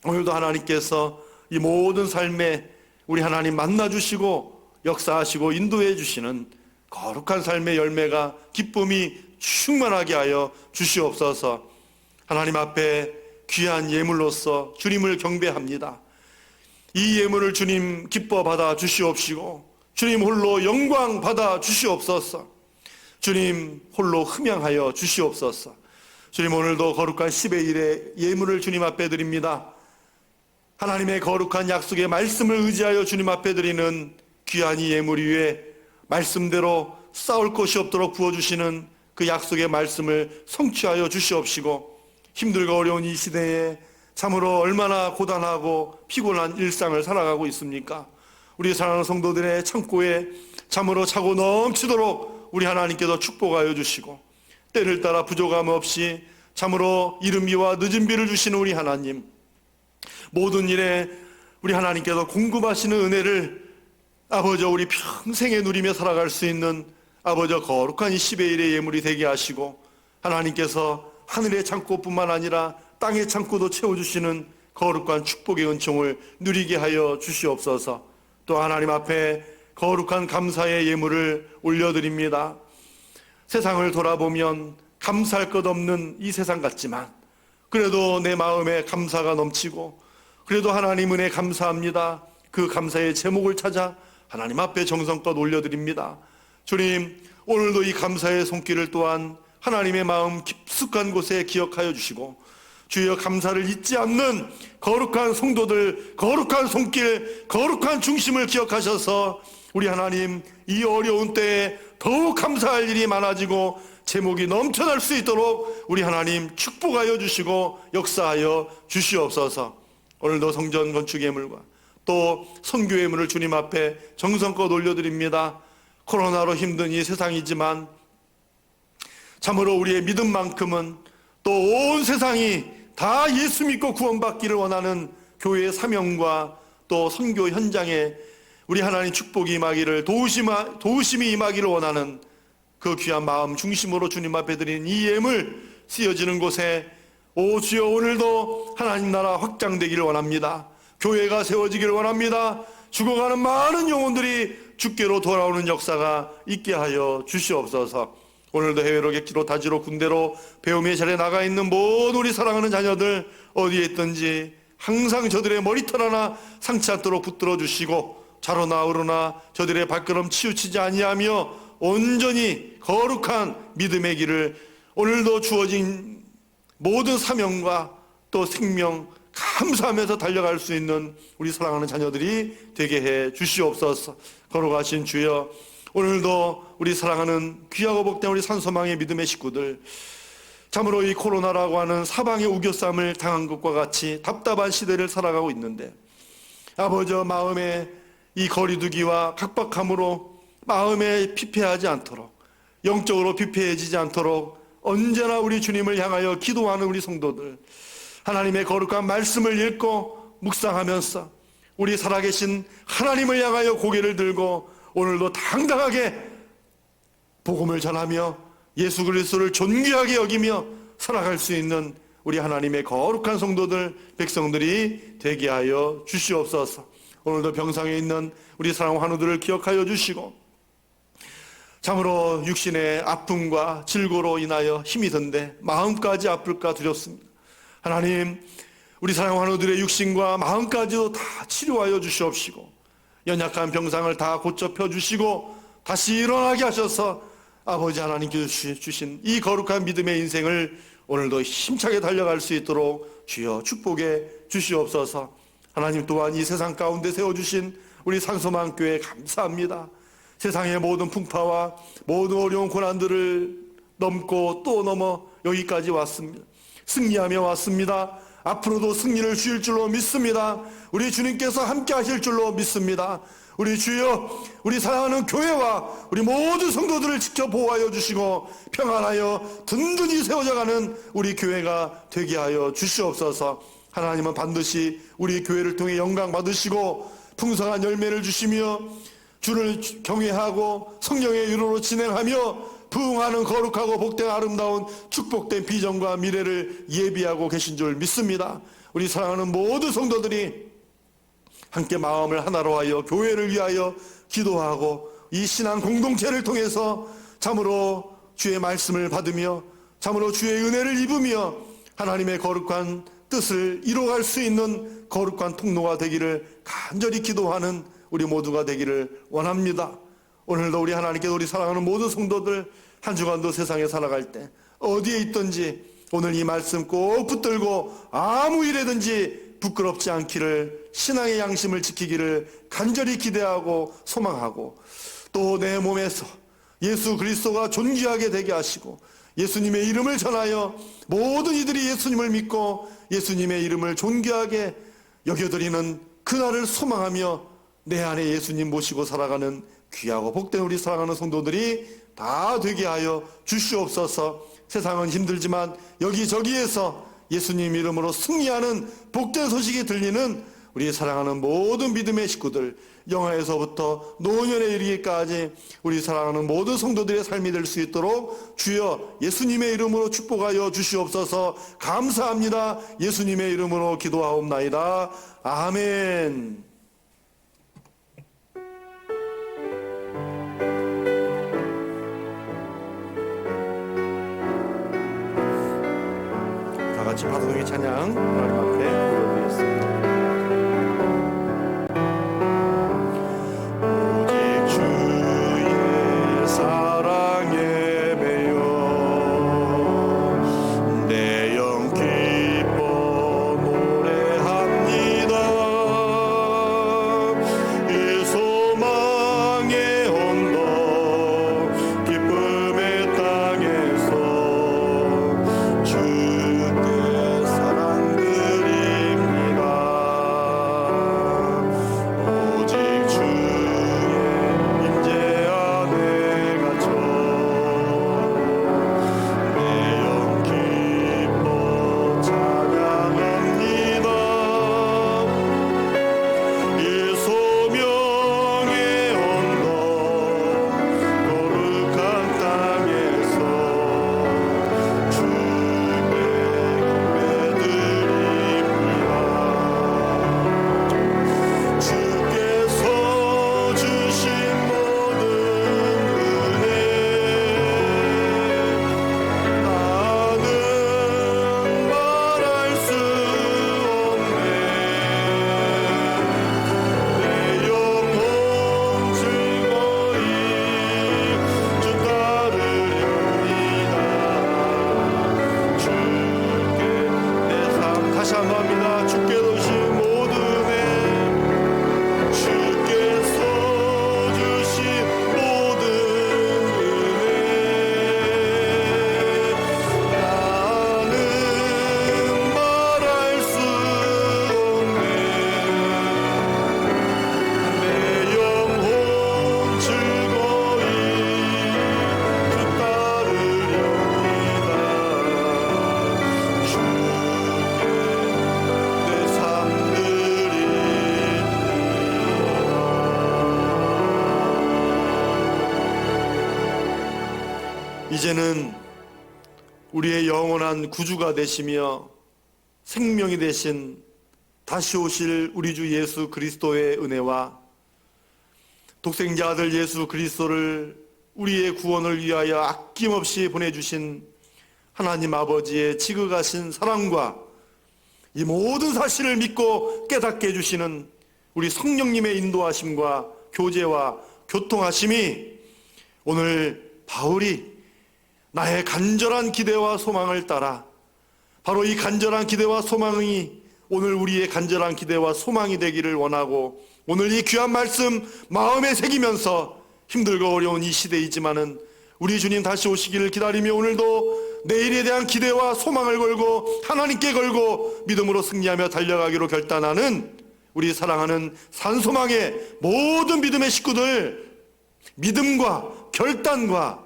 오늘도 하나님께서 이 모든 삶에 우리 하나님 만나 주시고 역사하시고 인도해 주시는 거룩한 삶의 열매가 기쁨이 충만하게 하여 주시옵소서. 하나님 앞에 귀한 예물로서 주님을 경배합니다. 이 예물을 주님 기뻐 받아 주시옵시고 주님 홀로 영광 받아 주시옵소서. 주님 홀로 흠양하여 주시옵소서. 주님 오늘도 거룩한 10의 1의 예물을 주님 앞에 드립니다. 하나님의 거룩한 약속의 말씀을 의지하여 주님 앞에 드리는 귀한 이 예물 위에 말씀대로 싸울 것이 없도록 부어주시는 그 약속의 말씀을 성취하여 주시옵시고 힘들고 어려운 이 시대에 참으로 얼마나 고단하고 피곤한 일상을 살아가고 있습니까? 우리 사랑하는 성도들의 창고에 참으로 차고 넘치도록 우리 하나님께서 축복하여 주시고 때를 따라 부족함 없이 참으로 이른 비와 늦은 비를 주시는 우리 하나님, 모든 일에 우리 하나님께서 공급하시는 은혜를 아버지 우리 평생에 누리며 살아갈 수 있는 아버지 거룩한 이 10의 1의 예물이 되게 하시고 하나님께서 하늘의 창고뿐만 아니라 땅의 창고도 채워주시는 거룩한 축복의 은총을 누리게 하여 주시옵소서. 또 하나님 앞에 거룩한 감사의 예물을 올려드립니다. 세상을 돌아보면 감사할 것 없는 이 세상 같지만 그래도 내 마음에 감사가 넘치고 그래도 하나님 은혜 감사합니다. 그 감사의 제목을 찾아 하나님 앞에 정성껏 올려드립니다. 주님 오늘도 이 감사의 손길을 또한 하나님의 마음 깊숙한 곳에 기억하여 주시고 주여 감사를 잊지 않는 거룩한 성도들, 거룩한 손길, 거룩한 중심을 기억하셔서 우리 하나님 이 어려운 때에 더욱 감사할 일이 많아지고 제목이 넘쳐날 수 있도록 우리 하나님 축복하여 주시고 역사하여 주시옵소서. 오늘도 성전 건축 예물과 또 선교 예물을 주님 앞에 정성껏 올려드립니다. 코로나로 힘든 이 세상이지만 참으로 우리의 믿음만큼은 또 온 세상이 다 예수 믿고 구원받기를 원하는 교회의 사명과 또 선교 현장에 우리 하나님 축복이 임하기를 도우심이 임하기를 원하는 그 귀한 마음 중심으로 주님 앞에 드린 이 예물 쓰여지는 곳에 오 주여 오늘도 하나님 나라 확장되기를 원합니다. 교회가 세워지기를 원합니다. 죽어가는 많은 영혼들이 주께로 돌아오는 역사가 있게 하여 주시옵소서. 오늘도 해외로 객지로 다지로 군대로 배움의 자리에 나가 있는 모든 우리 사랑하는 자녀들 어디에 있든지 항상 저들의 머리털 하나 상치 않도록 붙들어 주시고 자로나 으로나 저들의 발걸음 치우치지 아니하며 온전히 거룩한 믿음의 길을 오늘도 주어진 모든 사명과 또 생명 감사하면서 달려갈 수 있는 우리 사랑하는 자녀들이 되게 해 주시옵소서. 거룩하신 주여 오늘도 우리 사랑하는 귀하고 복된 우리 산소망의 믿음의 식구들 참으로 이 코로나라고 하는 사방의 우겨쌈을 당한 것과 같이 답답한 시대를 살아가고 있는데 아버지 마음에 이 거리두기와 각박함으로 마음에 피폐하지 않도록 영적으로 피폐해지지 않도록 언제나 우리 주님을 향하여 기도하는 우리 성도들 하나님의 거룩한 말씀을 읽고 묵상하면서 우리 살아계신 하나님을 향하여 고개를 들고 오늘도 당당하게 복음을 전하며 예수 그리스도를 존귀하게 여기며 살아갈 수 있는 우리 하나님의 거룩한 성도들 백성들이 되게 하여 주시옵소서. 오늘도 병상에 있는 우리 사랑하는 환우들을 기억하여 주시고 참으로 육신의 아픔과 질고로 인하여 힘이 든데 마음까지 아플까 두렵습니다. 하나님 우리 사랑하는 환우들의 육신과 마음까지도 다 치료하여 주시옵시고 연약한 병상을 다 고쳐 펴주시고 다시 일어나게 하셔서 아버지 하나님께서 주신 이 거룩한 믿음의 인생을 오늘도 힘차게 달려갈 수 있도록 주여 축복해 주시옵소서. 하나님 또한 이 세상 가운데 세워주신 우리 산소망교회 감사합니다. 세상의 모든 풍파와 모든 어려운 고난들을 넘고 또 넘어 여기까지 왔습니다. 승리하며 왔습니다. 앞으로도 승리를 주실 줄로 믿습니다. 우리 주님께서 함께 하실 줄로 믿습니다. 우리 주여 우리 사랑하는 교회와 우리 모든 성도들을 지켜 보호하여 주시고 평안하여 든든히 세워져가는 우리 교회가 되게 하여 주시옵소서. 하나님은 반드시 우리 교회를 통해 영광 받으시고 풍성한 열매를 주시며 주를 경외하고 성령의 유로로 진행하며 부흥하는 거룩하고 복된 아름다운 축복된 비전과 미래를 예비하고 계신 줄 믿습니다. 우리 사랑하는 모든 성도들이 함께 마음을 하나로 하여 교회를 위하여 기도하고 이 신앙 공동체를 통해서 참으로 주의 말씀을 받으며 참으로 주의 은혜를 입으며 하나님의 거룩한 뜻을 이뤄갈 수 있는 거룩한 통로가 되기를 간절히 기도하는 우리 모두가 되기를 원합니다. 오늘도 우리 하나님께서 우리 사랑하는 모든 성도들 한 주간도 세상에 살아갈 때 어디에 있든지 오늘 이 말씀 꼭 붙들고 아무 일에든지 부끄럽지 않기를, 신앙의 양심을 지키기를 간절히 기대하고 소망하고, 또 내 몸에서 예수 그리스도가 존귀하게 되게 하시고 예수님의 이름을 전하여 모든 이들이 예수님을 믿고 예수님의 이름을 존귀하게 여겨드리는 그날을 소망하며 내 안에 예수님 모시고 살아가는 귀하고 복된 우리 사랑하는 성도들이 다 되게 하여 주시옵소서. 세상은 힘들지만 여기저기에서 예수님 이름으로 승리하는 복된 소식이 들리는 우리 사랑하는 모든 믿음의 식구들, 영아에서부터 노년에 이르기까지 우리 사랑하는 모든 성도들의 삶이 될 수 있도록 주여 예수님의 이름으로 축복하여 주시옵소서. 감사합니다. 예수님의 이름으로 기도하옵나이다. 아멘. 다 같이 파도동의 찬양 하나님 앞에 올려드리겠습니다. 이제는 우리의 영원한 구주가 되시며 생명이 되신 다시 오실 우리 주 예수 그리스도의 은혜와 독생자 아들 예수 그리스도를 우리의 구원을 위하여 아낌없이 보내주신 하나님 아버지의 지극하신 사랑과 이 모든 사실을 믿고 깨닫게 해주시는 우리 성령님의 인도하심과 교제와 교통하심이 오늘 바울이 나의 간절한 기대와 소망을 따라, 바로 이 간절한 기대와 소망이 오늘 우리의 간절한 기대와 소망이 되기를 원하고, 오늘 이 귀한 말씀 마음에 새기면서 힘들고 어려운 이 시대이지만은 우리 주님 다시 오시기를 기다리며 오늘도 내일에 대한 기대와 소망을 걸고 하나님께 걸고 믿음으로 승리하며 달려가기로 결단하는 우리 사랑하는 산소망의 모든 믿음의 식구들, 믿음과 결단과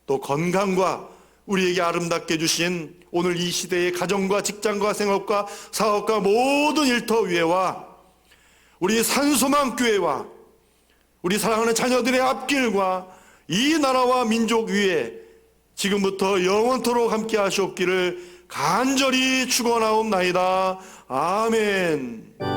또 건강과 우리에게 아름답게 주신 오늘 이 시대의 가정과 직장과 생업과 사업과 모든 일터 위에와 우리 산소망교회와 우리 사랑하는 자녀들의 앞길과 이 나라와 민족 위에 지금부터 영원토록 함께 하시옵기를 간절히 축원하옵나이다. 아멘.